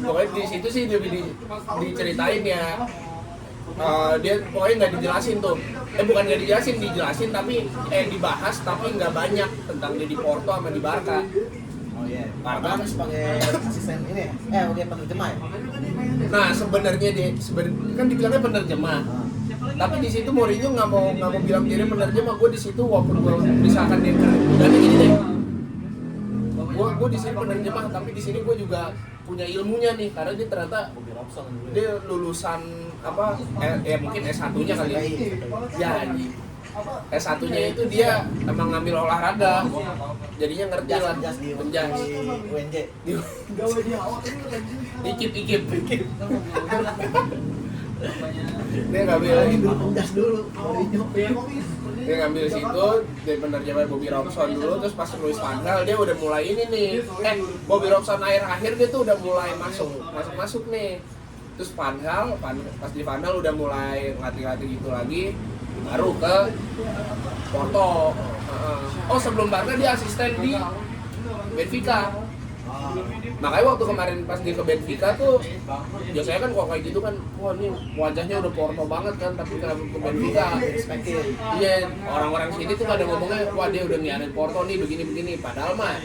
Pokoknya di situ sih dia diceritain ya. Dia pokoknya nggak dijelasin tuh. Bukan nggak dijelasin tapi dibahas tapi nggak banyak tentang dia di Porto sama di Barca. Oh iya. Barca kan sebagai asisten ini ya? Sebagai penerjemah ya? Nah sebenarnya kan dibilangnya penerjemah. Tapi di situ Mourinho nggak mau bilang diri penerjemah. Gue di situ walaupun gue misalkan dia keren, dan gini deh. Gue di sini penerjemah, tapi di sini gue juga punya ilmunya nih karena dia ternyata dia lulusan apa? Ya mungkin S1-nya kali ya. Ya anjing. S1-nya itu dia emang ngambil olahraga, jadinya ngerti lah. Jas di Menjas. UNJ. Gawe di awak ini lagi. Ikip. Dia ngambil itu. Jas dulu. Mourinho. Dia ngambil situ, dia penerjemah Bobby Robson dulu, terus pas Luis Van Gaal dia udah mulai ini nih. Bobby Robson akhir dia tuh udah mulai masuk nih. Terus Van Gaal, pas di Van Gaal udah mulai ngelatih gitu lagi, baru ke Porto. Oh sebelum Barca dia asisten di Benfica. Makanya waktu kemarin pas dia ke Benfica tuh, biasanya kan kalau kayak gitu kan, wah ini wajahnya udah Porto banget kan, tapi kenapa ke Benfica? Iya, orang-orang sini tuh pada ngomongnya, wah dia udah nyiarin Porto nih begini-begini. Padahal mah,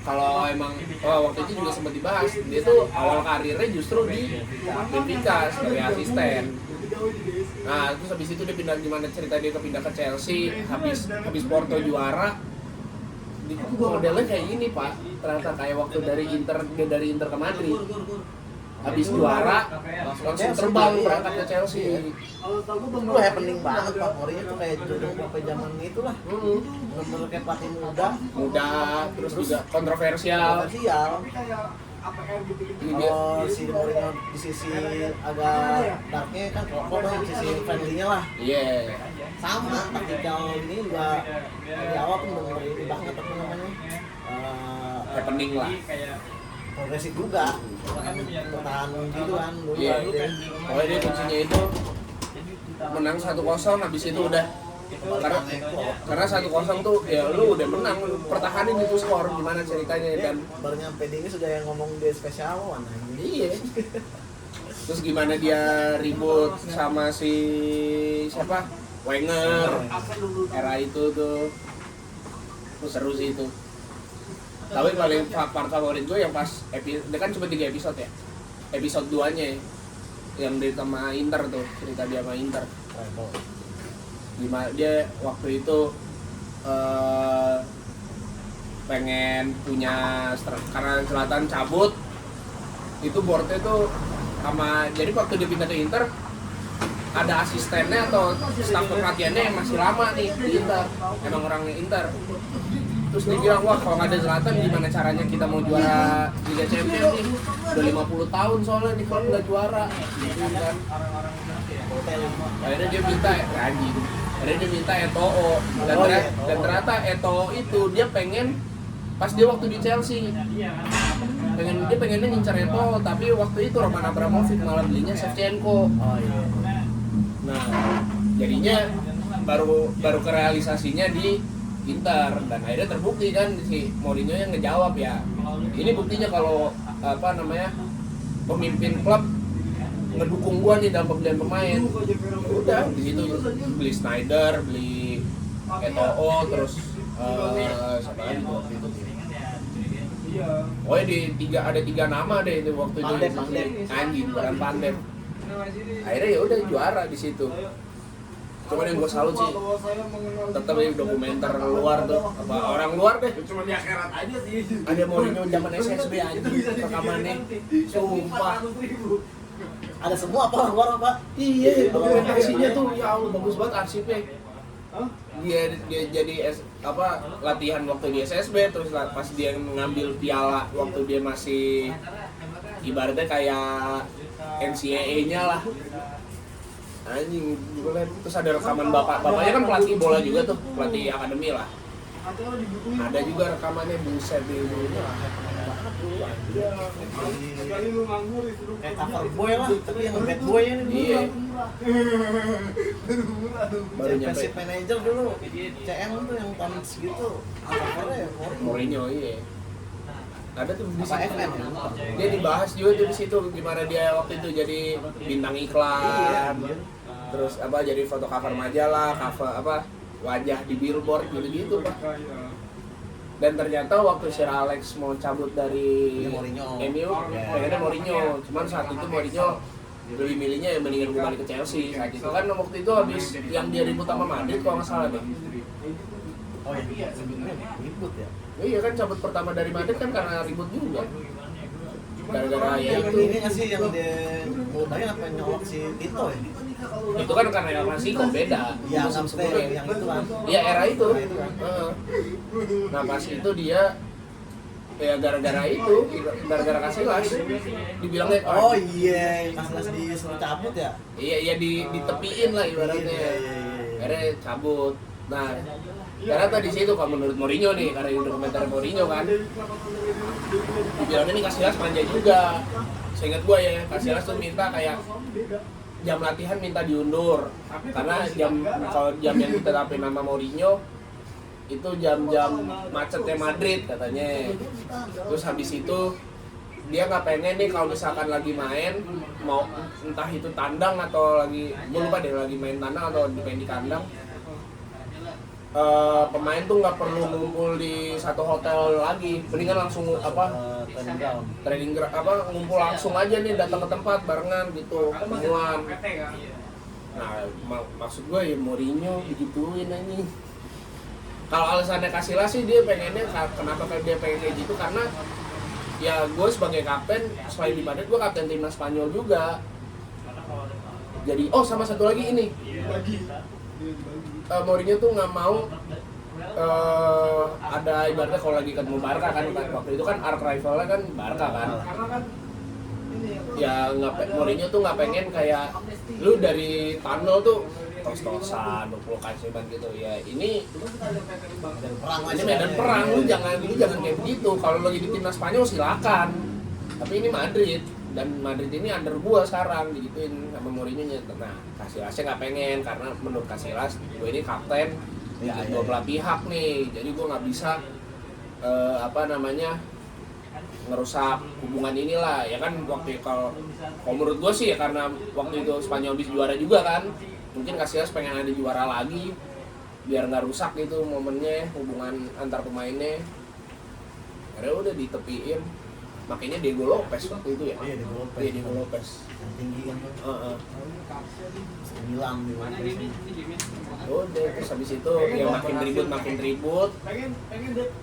kalau emang waktu itu juga sempat dibahas, dia tuh awal karirnya justru di Benfica sebagai asisten. Nah, terus habis itu dia pindah, gimana cerita dia pindah ke Chelsea, habis Porto juara. Modelnya kayak gini Pak, ternyata kayak waktu dari Inter ke Madrid, habis juara langsung terbang berangkat ke Chelsea. Itu happening banget Pak Mourinho tuh kayak jodoh sampai zaman itulah. Bener-bener kayak pelatih muda, terus juga kontroversial. Kalau si Mourinho di sisi agak darknya kan kalau di sisi friendly-nya lah. Iya. Sama taktikal ini juga di awal tuh bener ini banget apa namanya Happening lah. progresif juga bertahan gitu kan dulu. Iya. Pokoknya dia kuncinya itu menang 1-0, habis itu udah karena 1-0 tuh ya lu udah menang, pertahanin itu skor gimana ceritanya dan baru nyampe di ini sudah yang ngomong dia spesial one. Iya. Terus gimana dia ribut sama si siapa? Wenger. Era itu tuh. Terus seru sih itu. Tapi paling part favorit gue yang pas dia kan cuma 3 episode ya. Episode 2-nya yang dia sama Inter tuh, cerita dia sama Inter. Gimana dia waktu itu pengen punya karena Zlatan cabut, itu boardnya tuh sama, jadi waktu dia pindah ke Inter ada asistennya atau staf pelatihannya yang masih lama nih di Inter, emang orangnya Inter. Terus dia bilang, wah kalau nggak ada Zlatan gimana caranya kita mau juara Liga Champions nih, udah 50 tahun soalnya di klub nggak juara gitu kan. Akhirnya dia minta akhirnya dia minta Eto'o dan ternyata Eto'o itu dia pengen pas dia waktu di Chelsea dia pengennya ngincar Eto'o, tapi waktu itu Roman Abramovich malah belinya Shevchenko. Nah jadinya baru kerealisasinya di Inter dan akhirnya terbukti kan si Mourinho yang ngejawab ya ini buktinya kalau pemimpin klub ngedukung gua nih dalam pembelian pemain. Udah di situ beli Snyder, beli Eto'o, terus siapa lagi waktu itu. Oh ya ada 3 nama deh itu waktu itu. Anjing, bukan Pandep. Akhirnya ya udah juara di situ. Cuman yang gue salut sih tetap ya dokumenter luar tuh, apa orang luar deh. Cuma di akhirat aja sih. Ada Mourinho zaman SSB anjing rekamannya. Sumpah. Ada semua apa luar apa? Iya, dokumentasinya tuh ya Allah bagus banget arsipnya. Dia jadi latihan waktu di SSB, terus pas dia mengambil piala waktu dia masih ibaratnya kayak NCAA-nya lah. Anjing, gue liat terus ada rekaman bapaknya kan pelatih bola juga tuh, pelatih akademi lah. Ada juga rekamannya, buset deh dulunya. Kayak cover boy lah, tapi yang bad boy ini dulu. Iya. Baru nyampe Championship manager dulu, CM tuh yang tahun segitu. Covernya ya Mourinho, iya. Ada tuh di apa situ. FM ya? Dia dibahas juga tuh di situ gimana dia waktu itu jadi bintang iklan. Terus jadi foto cover majalah, cover wajah di billboard gitu-gitu, Pak. Dan ternyata waktu Sir Alex mau cabut dari Mourinho. MU, pengennya Mourinho. Cuman saat itu Mourinho lebih milihnya ya mendingan gue balik ke Chelsea. Saat itu kan waktu itu habis yang dia ribut sama Madrid kalau nggak salah deh. Oh iya, sebenarnya ribut ya. Iya kan cabut pertama dari Madrid kan karena ribut juga. gara-gara ya Yang itu. ini nggak sih yang dia mudahin apa yang nyolok si Tito ya? Itu kan karena El Clasico beda. Iya, Musim sampai sebelumnya. yang itu kan. Iya era itu. Era itu kan. Heeh. Nah pas itu dia ya gara-gara itu, gara-gara Casillas dibilangnya Oh iya, Casillas disuruh cabut ya? iya ditepiin lah ibaratnya. Iya. Akhirnya cabut. Nah, karena tadi situ kalau menurut Mourinho nih, karena ini dokumenter Mourinho kan, dibilangnya nih Casillas manja juga. Seingat gua ya, Casillas tuh minta kayak jam latihan minta diundur karena kalau jam yang ditetapin nama Mourinho itu jam-jam macetnya Madrid katanya. Terus habis itu dia nggak pengen nih kalau misalkan lagi main, mau entah itu tandang atau lagi, gue lupa deh lagi main tandang atau main di kandang, pemain tuh nggak perlu ngumpul di satu hotel lagi, mendingan langsung training ground ngumpul langsung aja nih, datang ke tempat barengan gitu, ketemuan. Nah maksud gue ya Mourinho digituin anjing. Kalau alasannya Casillas sih dia pengennya, kenapa dia pengen kayak gitu, karena ya gue sebagai kapten, selain di Madrid gue kapten timnas Spanyol juga. Jadi sama satu lagi ini, Mourinho tuh nggak mau ada ibaratnya kalau lagi ketemu Barca kan, waktu itu kan arch rivalnya kan Barca kan. Ya Mourinho tuh nggak pengen kayak lu dari tunnel tuh tos-tosan, 20 kasihan gitu ya. Ini medan perang, lu jangan kayak begitu. Kalau lagi di timnas Spanyol silakan. Tapi ini Madrid, dan Madrid ini under gua sekarang digituin sama Mourinho-nya. Nah, Casillasnya nggak pengen karena menurut Casillas gua ini kapten dua belah pihak nih. Jadi gua nggak bisa ngerusak hubungan inilah. Ya kan waktu kalau menurut gua sih ya karena waktu itu Spanyol bisa juara juga kan. Mungkin Casillas pengen ada juara lagi biar nggak rusak gitu momennya, hubungan antar pemainnya. Akhirnya udah ditepiin. Makanya Diego Lopez waktu itu ya. Iya, Diego Lopez. Yang tinggi kan tuh. Milan di mana? Udah terus habis itu ya makin ribut.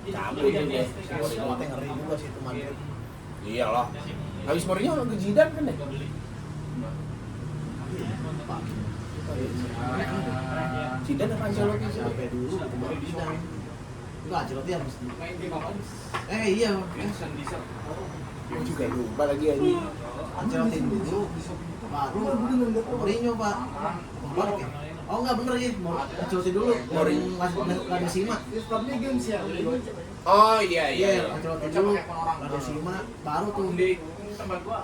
Cabut juga. Soalnya ngeri juga sih itu Madrid. Iyalah. Habis Mourinho ke Zidane kan ya? Zidane apa Ancelotti sih? Sampai dulu baru Zidane. Enggak, Ancelotti harus iya. Gue juga lupa lagi anjing. Ancelotti dulu baru Mourinho Pak. Balik ya? Oh enggak bener ya, Ancelotti dulu Mourinho lagi Sima. Oh iya. Ancelotti dulu lagi Sima baru tuh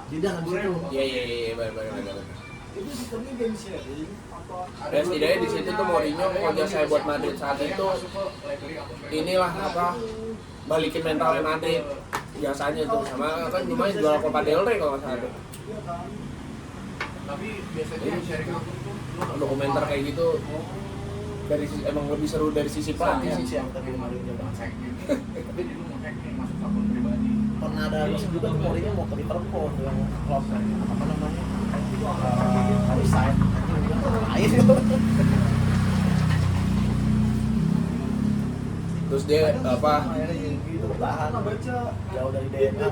Zidane habis itu. Iya, benar. Dan setidaknya di situ tuh Mourinho kerja saya buat Madrid saat itu inilah balikin mentalnya Madrid biasanya tuh, sama kan lumayan juara Copa del Rey kalau nggak salah tuh. Dokumenter kayak gitu emang lebih seru dari sisi pelatih sih. Yang tadi kemarin dia bahas. Pernah ada gosip juga tuh Mourinho mau ke Liverpool yang klub apa namanya? Haruside. Terus dia gitu tahan jauh dari DNA.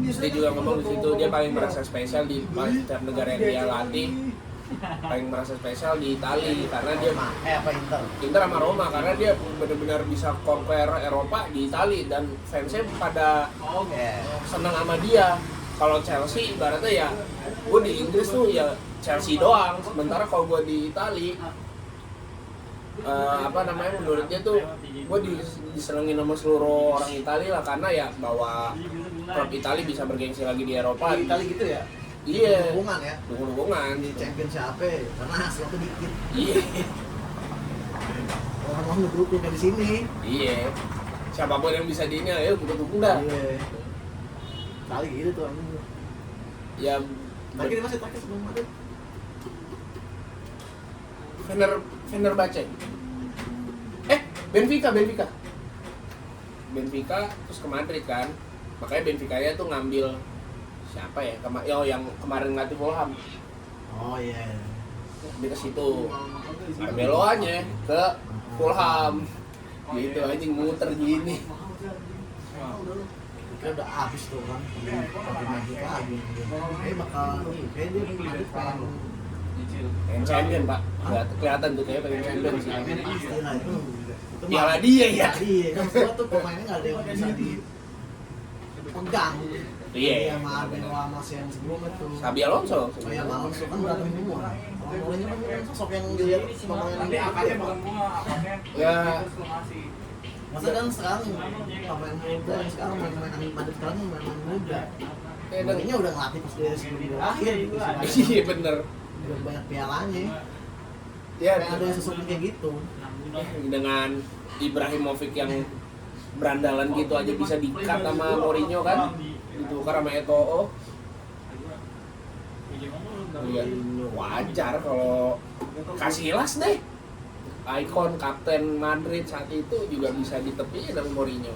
Terus dia juga ngomong di situ dia paling merasa spesial di setiap negara yang dia latih, paling merasa spesial di Itali karena dia Inter sama Roma, karena dia benar-benar bisa conquer Eropa di Itali dan fansnya pada senang sama dia. Kalau Chelsea ibaratnya ya gue di Inggris tuh ya Chelsea doang, sementara kalau gue di Itali menurut dia tuh gue disenengin sama seluruh orang Itali lah, karena ya bahwa klub Itali bisa bergengsi lagi di Eropa. Di Itali gitu ya? Iya. Dukungan di champion siapa? Karena hasilnya tuh dikit. Iya. Orang mau ngedukung di sini. Iya. Siapapun yang bisa di ini, ayo kita dukung dah. Iya. Kali gitu tuh anjing. Ya. Tapi dia masih pakai sebelum Madrid. Fenerbahce. Benfica terus ke Madrid kan. Makanya Benfica-nya tuh ngambil siapa ya? Yang kemarin ngelatih Fulham. Oh iya. Dia ke situ. Arbeloa-nya ke Fulham. Gitu anjing muter gini. kayak udah habis tuh kan Madrid lagi kayak bakal kayak dia Madrid pengen Pengen champion pak, nggak kelihatan tuh kayak pengen champion sih. pengen pasti lah itu Piala dia ya. iya kan semua tuh pemainnya nggak ada yang bisa dipegang Iya. sama Arbeloa sama yang sebelumnya tuh Xabi Alonso. oh iya Alonso kan berantem semua kalau Mourinho kan sosok yang dilihat pemain Nanti akadnya bukan bunga, akadnya Ya. masa kan sekarang pemain muda yang sekarang main-main Madrid sekarang main-main muda Mourinho udah ngelatih pas dia sebelum dia lahir gitu Iya bener. udah banyak pialanya Ya kayak ada yang sosok kayak gitu dengan Ibrahimovic yang berandalan gitu aja bisa di-cut sama Mourinho kan, ditukar sama Eto'o. Ya, wajar kalau Casillas deh, ikon kapten Madrid saat itu juga bisa ditepiin sama Mourinho.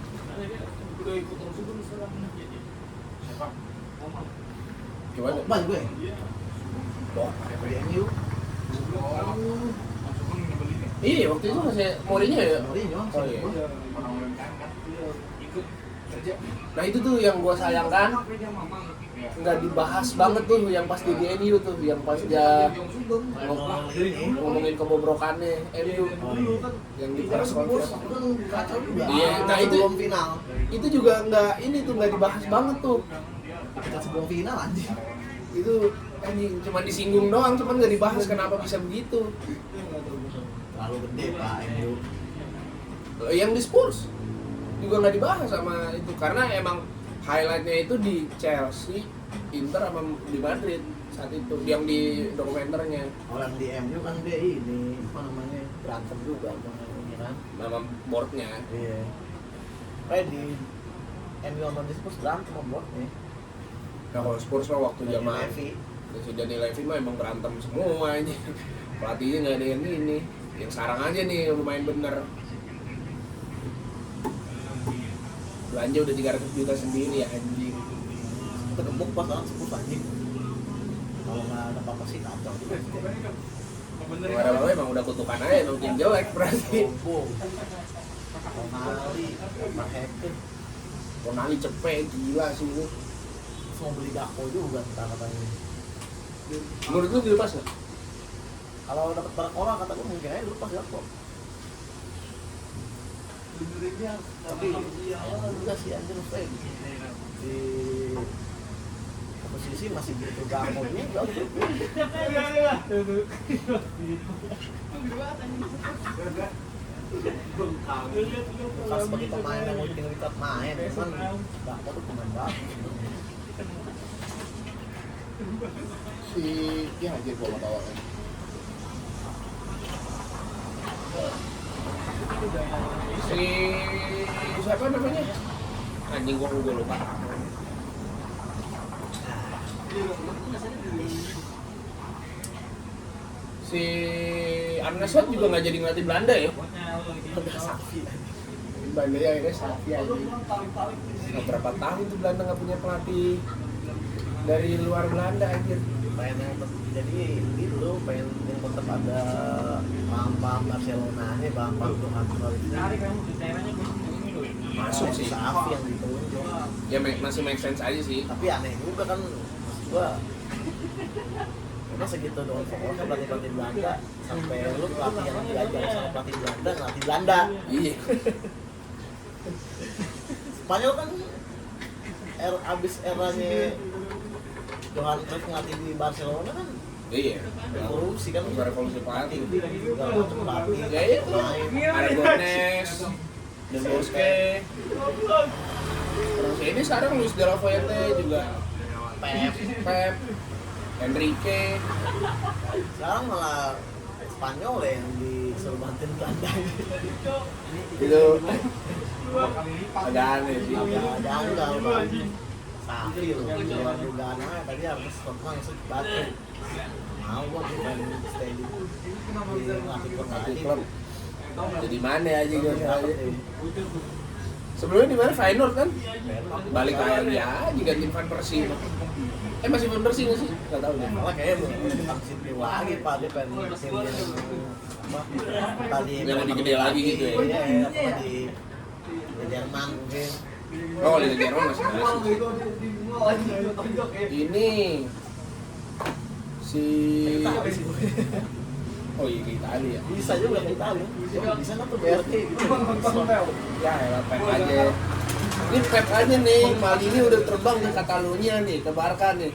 Gimana? Ban gue dari MU Iya waktu itu masih Mourinho ya. Mourinho Oh iya. Nah itu tuh yang gua sayangkan nggak dibahas banget tuh yang pas di MU tuh, yang pas dia ngomongin kebobrokannya MU yang di press conference. kacau juga Iya, nah itu sebelum final itu juga nggak ini tuh nggak dibahas banget tuh. kita sebelum final anjing Itu anjing cuma disinggung doang, cuman nggak dibahas kenapa bisa begitu. terlalu gede pak MU Yang di Spurs juga nggak dibahas sama itu karena emang highlightnya itu di Chelsea, Inter sama di Madrid saat itu yang di dokumenternya orang di MU kan dia ini apa namanya berantem juga sama ini kan sama boardnya. iya kayak di MU sama di Spurs berantem sama bosnya Nah kalau Spurs mah waktu Dani zaman Levy. si Dani Levy mah emang berantem semua ini pelatihnya nggak ada yang ini, yang sekarang aja nih lumayan bener. Belanja udah 300 juta sendiri ya anjing. kita gebuk pas orang Spurs anjing kalau nggak ada apa-apa sih kacau Lama-lama emang udah kutukan aja, emang tim jelek berarti. Ronaldo Pak Heke Ronaldo cepet, gila sih itu. terus mau beli Gakpo juga ntar katanya Menurut lu dilepas nggak? kalau dapat barang orang kata gue mungkin aja lepas Gakpo tapi juga sih anjir Fred di posisi masih butuh Gakpo juga bukan sebagai pemain yang udah tinggal main cuman Gakpo tuh pemain bagus Si ya aja gua nggak tahu kan. Si siapa namanya? Anjing gua lupa. Si Arne Slot juga nggak jadi ngelatih Belanda ya? Belanda ya akhirnya Safi aja. Nggak berapa tahun tuh Belanda nggak punya pelatih dari luar Belanda anjir. pengen yang jadi itu pengen yang tetap ada paham-paham Barcelona nya paham-paham Tuhan Masuk sih. Safi yang ditunjuk Ya masih make sense aja sih. tapi aneh juga kan maksud gua karena segitu doang fokusnya pelatih Belanda sampai lu pelatih yang belajar sama pelatih Belanda ngelatih Belanda Iya. Spanyol kan abis eranya Johan Cruyff ngelatih di Barcelona kan Iya. korupsi kan Revolusi pelatih. segala macam pelatih Ya itu. main Aragones, De Bosque. Terus ini sekarang Luis de la Fuente juga. Pep, Enrique. sekarang malah Spanyol ya yang disuruh bantuin Belanda Itu agak aneh sih. ada anggal bang Safi loh luar dugaan aja tadi harus Tottenham yang sudah batu mau gua bukan stay di ngelatih klub Nanti tadi klub. Jadi mana aja gue aja. Sebelumnya di mana Feyenoord kan? Balik lagi aja gantiin Van Persie. Masih Van Persie nggak sih? Nggak tahu deh. malah kayaknya belum tentang City lagi pak dia pengen tim yang apa tadi Yang lebih gede lagi gitu ya? iya apa di Jerman mungkin Oh, Liga Jerman masih ada sih. Ini si oh iya ke Italia ya. Bisa juga ke Italia. Bisa kan tuh BRT gitu. Ya elah Pep aja. Ini Pep aja nih, Maldini udah terbang ke Catalunya nih, ke Barca nih.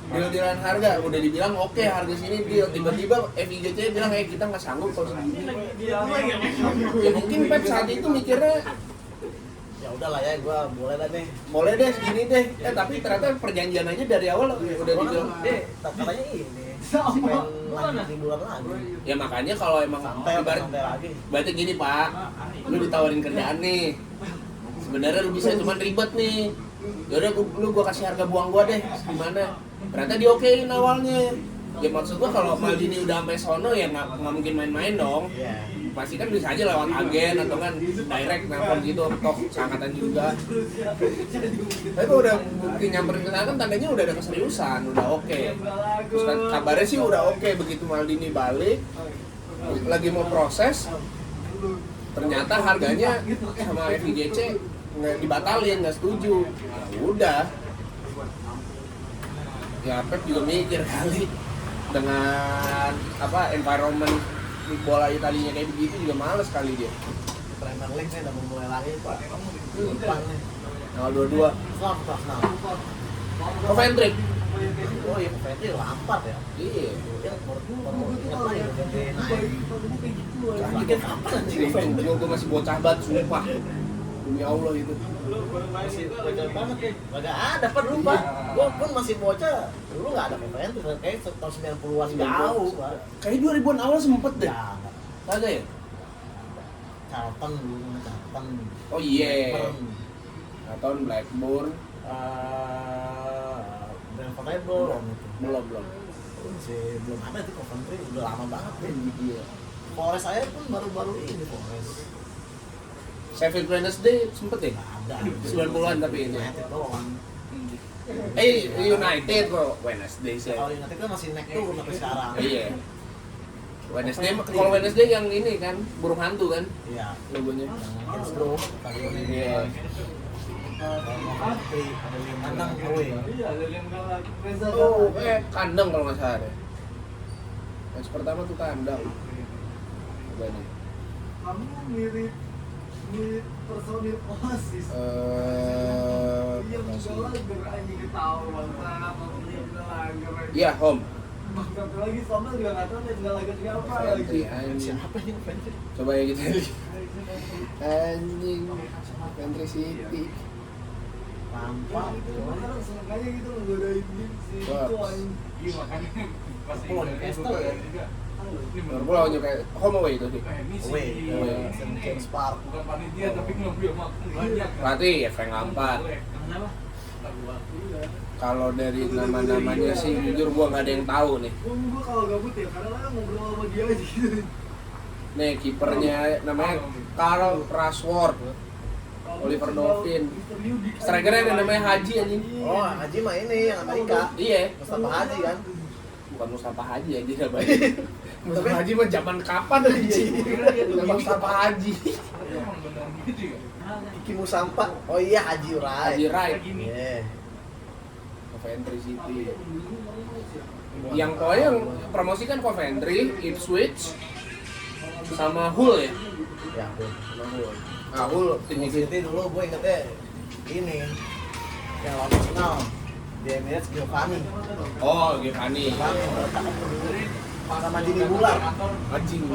Deal-dealan harga, udah dibilang oke harga sini deal. Tiba-tiba FIGC bilang kita nggak sanggup kalau segini. Ya mungkin Pep saat itu mikirnya Ya udahlah ya, gua boleh dah nih. boleh deh segini deh. Tapi ternyata perjanjian aja dari awal udah dibilang. Katanya ini pengen lanjut liburan lagi. Ya makanya kalau emang Santai lagi. berarti gini Pak, lu ditawarin kerjaan nih. Sebenarnya lu bisa cuman ribet nih. Yaudah gua kasih harga buang gua deh, gimana? Ternyata diokein awalnya. Ya maksud gua kalau Maldini udah sampai sono ya nggak mungkin main-main dong. Iya. Pasti kan bisa aja lewat agen atau kan direct nelfon gitu, toh seangkatan juga. Tapi udah bukti nyamperin ke sana kan tandanya udah ada keseriusan, udah oke. Terus kan kabarnya sih udah oke begitu Maldini balik, lagi mau proses, ternyata harganya sama FIGC nggak dibatalin, nggak setuju. Ya udah. Ya Pep juga mikir kali dengan apa environment di bola Italinya kayak begitu juga males kali dia. Premier League nih udah mulai lagi Pak. Depan nih. Tanggal 22. Nah. Coventry. Oh iya, Coventry Lampard ya. Iya. Ya, baru ingat lagi ganti naik. Bikin apa anjing? Gue masih bocah banget sumpah. Demi Allah itu. Masih bocah banget ya. Gak ada Pak dulu Pak. Gua pun masih bocah. Dulu gak ada Coventry, kayak tahun 90-an jauh Pak. Kayak 2000-an awal sempet deh. Ya, enggak. Kagak ya? Charlton dulu, Charlton. Oh iya. Blackburn. Atau Blackburn. Brentford aja belum itu. Belum. Masih belum ada tuh Coventry, udah lama banget deh. Iya. Forest saya pun baru-baru ini Forest. Sheffield Wednesday sempet ya? Nggak ada. 90-an tapi ini. United doang. United kok Wednesday sih. Kalau United kan masih naik turun sampai sekarang. Iya. Wednesday, kalau Wednesday yang ini kan burung hantu kan Iya. logonya. Hillsborough tadi ini. Iya. Tapi ada yang menang gue. Oh, kandang kalau nggak salah deh. Match pertama tuh kandang. Coba nih. Kamu mirip personil Oasis. Yang gelager anjing ketawa bangsa. Iya, home. Satu lagi sama juga nggak tahu gelager siapa lagi. Anjing. Siapa ini Coventry? Coba ya kita lihat. Anjing. Coventry City. Lampard. Orang sengaja gitu ngegodain si itu anjing. Iya makanya pasti Pulau Newcastle ya? Liverpool lawan kayak home away itu sih. Away. St. James Park. Bukan panitia tapi ngambil makan banyak. Pelatih ya Frank Lampard. Kalau dari nama-namanya sih jujur gua nggak ada yang tahu nih. Gua kalau gabut ya karena kan ngobrol sama dia aja gitu. Nih kipernya namanya Carl Rashworth, Oliver Dovin. Strikernya yang namanya Haji anjing. Oh, Haji mah ini yang Amerika. Iya. Mustafa Haji kan. Bukan Mustafa Haji aja namanya. Mustafa Haji mah zaman kapan anjing? Mustafa Haji. Emang benar gitu ya? Iki Musampa. Oh iya Haji Urai. Haji Wright. Iya. Coventry City. Yang pokoknya yang promosikan Coventry, Ipswich, sama Hull ya. Ya, betul. Sama Hull. Ah, Hull tim Hull itu. City dulu gue ingetnya ini yang lawan Arsenal di Emirates Giovanni. Oh, Giovanni. Giovanni sama Jimmy Bular. Anjing.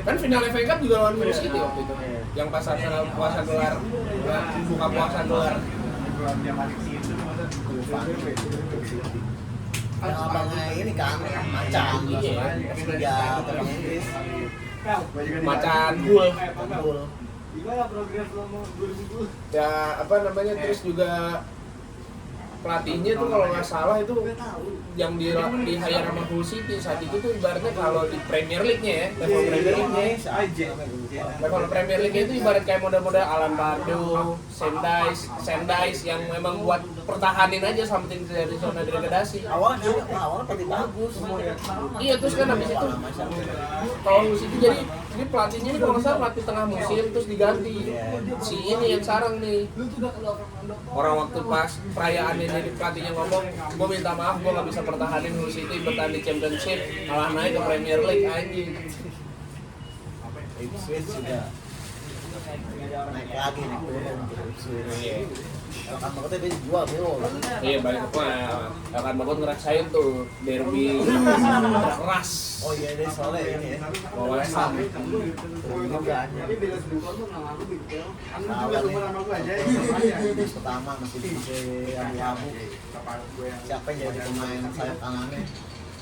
Kan final FA Cup juga lawan Man City waktu itu. Yang pas Arsenal puasa gelar, buka puasa gelar. Yang abangnya ini kan Macan. Liga Terbang Inggris. Macan Hull. Hull. Gimana progres selama 2010? Ya apa namanya terus juga pelatihnya tuh kalau nggak salah itu yang di hire sama Hull City saat itu tuh ibaratnya kalau di Premier League-nya ya, level Premier League-nya. Level Premier League itu ibarat kayak model-model Alan Pardew, Sendais yang memang buat pertahanin aja sama tim dari zona degradasi. Awalnya pasti bagus. Iya terus kan habis itu kalau Hull City jadi ini pelatihnya ini kalau nggak salah pelatih tengah musim terus diganti si ini yang sarang nih. Orang waktu pas perayaan ini pelatihnya ngomong, gue minta maaf gue nggak bisa pertahanin Hull City bertahan di Championship, malah naik ke Premier League anjing. Ipswich juga naik lagi nih turun Ipswich. Akan banget dia jual bro. Iya balik ke akan banget ngerasain tuh derby keras. Oh iya deh soalnya ini ya. Bawa Sam. Terus pertama masih di abu-abu. Siapa yang jadi pemain sayap kanannya?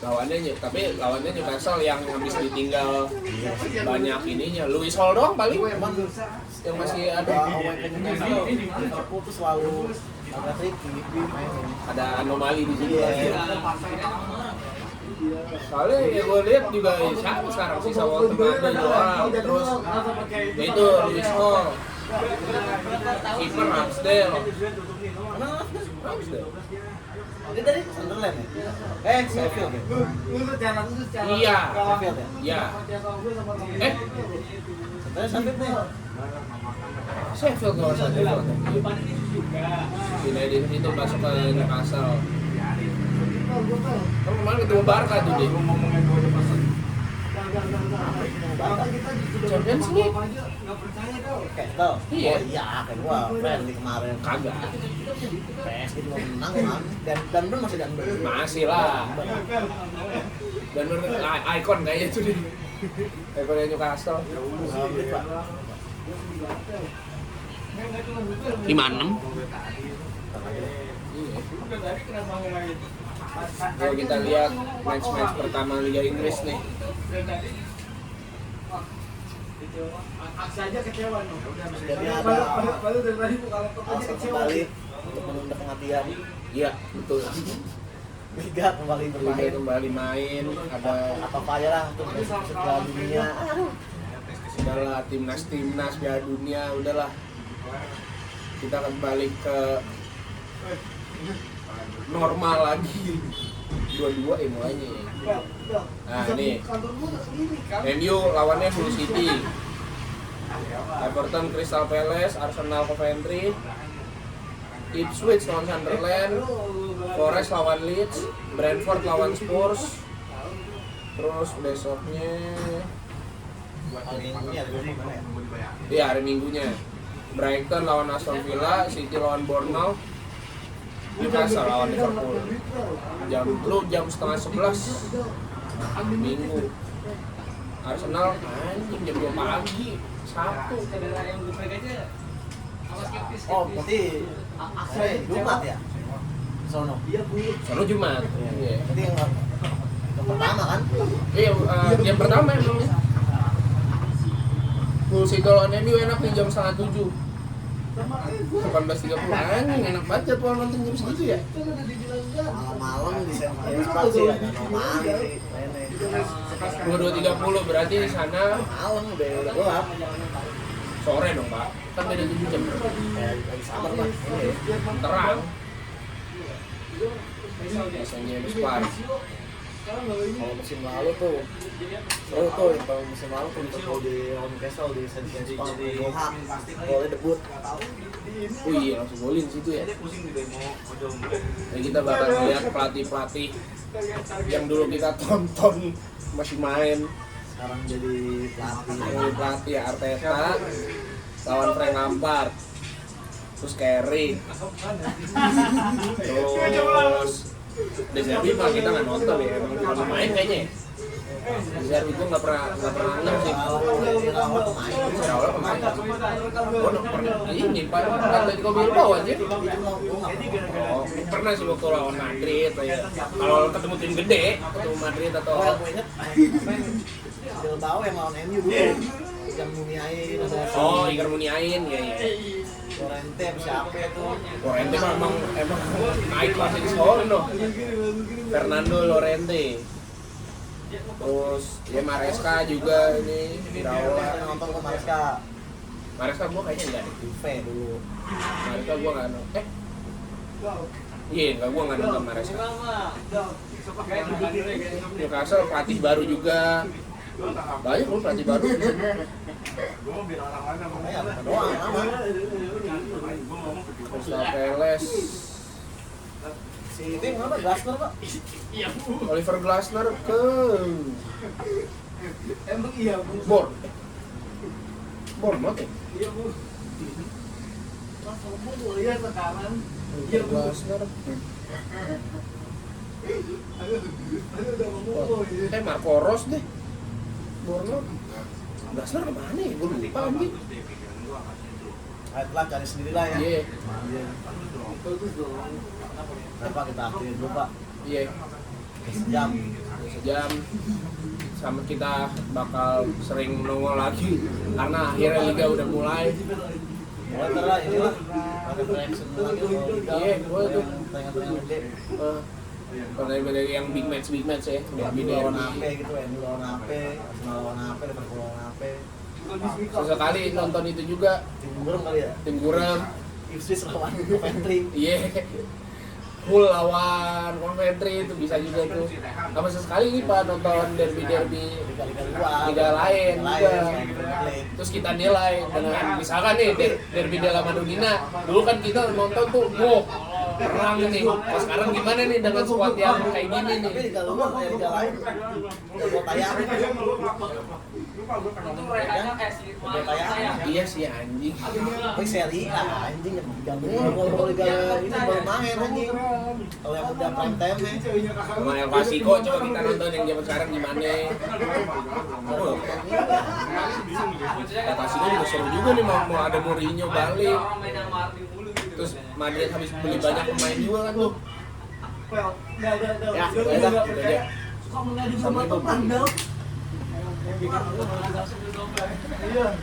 Lawannya Newcastle yang habis ditinggal banyak ininya. Lewis Hall doang paling yang masih ada. Liverpool tuh selalu agak tricky mainnya. Ada anomali di situ. Iya. Soalnya ya gue lihat juga siapa sekarang sisa Walter Martin doang. Terus itu Lewis Hall, kiper Ramsdale. Dia dari Sunderland ya? Sheffield ya? Iya. Sheffield ya? Iya. Sebenarnya Sheffield nih. Sheffield kalau saya Sheffield. United itu masuk ke Newcastle. Kan kemarin ketemu Barca tuh dia. Champions League. Kettle? Iya. Oh iya, kayak gua friendly kemarin. Kagak. PSG juga menang kan? Dan belum masih dan Masih lah. Dan ikon kayaknya tuh dia. Ikonnya Newcastle. 56. Kalau kita lihat match-match pertama Liga Inggris nih. Jadi ada alasan kembali untuk menunda kematian. Iya, betul. Liga kembali Liga bermain. kembali main, ada Apa aja lah untuk setelah dunia. udahlah timnas Piala Dunia, udahlah. Kita kembali ke normal lagi. Dua-dua mulainya. Nah, ini MU lawannya Hull City. Everton Crystal Palace, Arsenal Coventry, Ipswich lawan Sunderland, Forest lawan Leeds, Brentford lawan Spurs. Terus besoknya iya hari Minggunya Brighton lawan Aston Villa, City lawan Bournemouth, Newcastle lawan Liverpool. Jam setengah 11 Minggu. Arsenal anjing jam 2 pagi Sabtu. Oh, berarti Jumat ya? Sono. Sono Jumat. Iya. Berarti yang pertama kan? Iya, yang pertama emangnya. Hull City lawan MU enak nih jam 6:30. 18.30 anjing enak banget jadwal nonton jam segitu ya. Malam-malam di Central sih ya, normal sih mainnya. 22.30 berarti di sana Malam udah gelap. sore dong Pak. Kan beda 7 jam. Lagi summer lah. Terang. Biasanya di Spar. Kalau musim lalu tuh seru tuh, kalau musim lalu tuh Liverpool di Newcastle di Central Park di Doha, golnya debut. Oh iya langsung golin situ ya. Nah, kita bakal lihat pelatih-pelatih yang dulu kita tonton masih main. Sekarang jadi Pelatih ya Arteta lawan Frank Lampard. Terus Carrick. Terus De Zerbi mah kita nggak nonton ya, emang cuma main kayaknya. De Zerbi itu nggak pernah nonton sih. Awal pemain. Oh, pernah ini Pak Atletico Bilbao aja. Oh, pernah sih waktu lawan Madrid ya. Kalau ketemu tim gede, ketemu Madrid atau aku inget Bilbao yang lawan MU dulu yang Muniain oh, Iker Muniain ya ya. Lorente siapa tuh? Lorente mah emang naik kelasnya di sono. Fernando Lorente. Terus ya Maresca juga ini Iraola. Nonton ke Maresca. Maresca gua kayaknya enggak deh. Juve dulu. Maresca gua enggak nonton. Iya, enggak gua enggak nonton Maresca. Newcastle pelatih baru juga. Banyak loh pelatih baru. Ya, doang lama. Crystal Palace. Si itu yang mana? Glasner, Pak? Oliver Glasner ke Emang iya, Bu. Bournemouth ya? Iya, Bu. Langsung Bu lihat sekarang. Iya, Oliver Bu. Glasner. Aduh, udah ngomong. Marco Ros deh. Bournemouth. Glasner kemana ya? Gue lupa anjing. Ayolah cari sendiri lah ya. Iya. Bagus dong. Kenapa kita akhirin dulu, Pak? Iya. Sejam. Sejam sama kita bakal sering nongol lagi karena akhirnya liga udah mulai. Mulai lah inilah. Ada reaction lagi kalau liga. Iya, boleh tuh. Pertandingan gede. Kalau dari yang big match ya, MU lawan AP gitu, MU lawan AP, Arsenal lawan AP, Liverpool lawan AP. sesekali nonton itu juga. Tim Gurem kali ya? Tim Gurem. Ipswich lawan Coventry. Iya. Hull lawan Coventry itu bisa juga tuh. Sama sesekali ini Pak nonton derby liga lain juga. Terus kita nilai dengan misalkan nih derby della Madonnina. Dulu kan kita nonton tuh, perang nih. Nah, sekarang gimana nih dengan squad yang kayak gini nih? Tapi liga luar kayak liga lain. Udah tayangin. Iya sih anjing. Tapi seri A anjing yang diganggu. Kalau liga ini baru main anjing. Kalau yang udah prime time Sama El Clasico coba kita nonton yang zaman sekarang gimana. Oh, El Clasico juga seru juga nih mau ada Mourinho balik. Terus Madrid habis beli banyak pemain juga kan tuh. Ya, udah aja. Suka mengadu sama teman dong. Iya.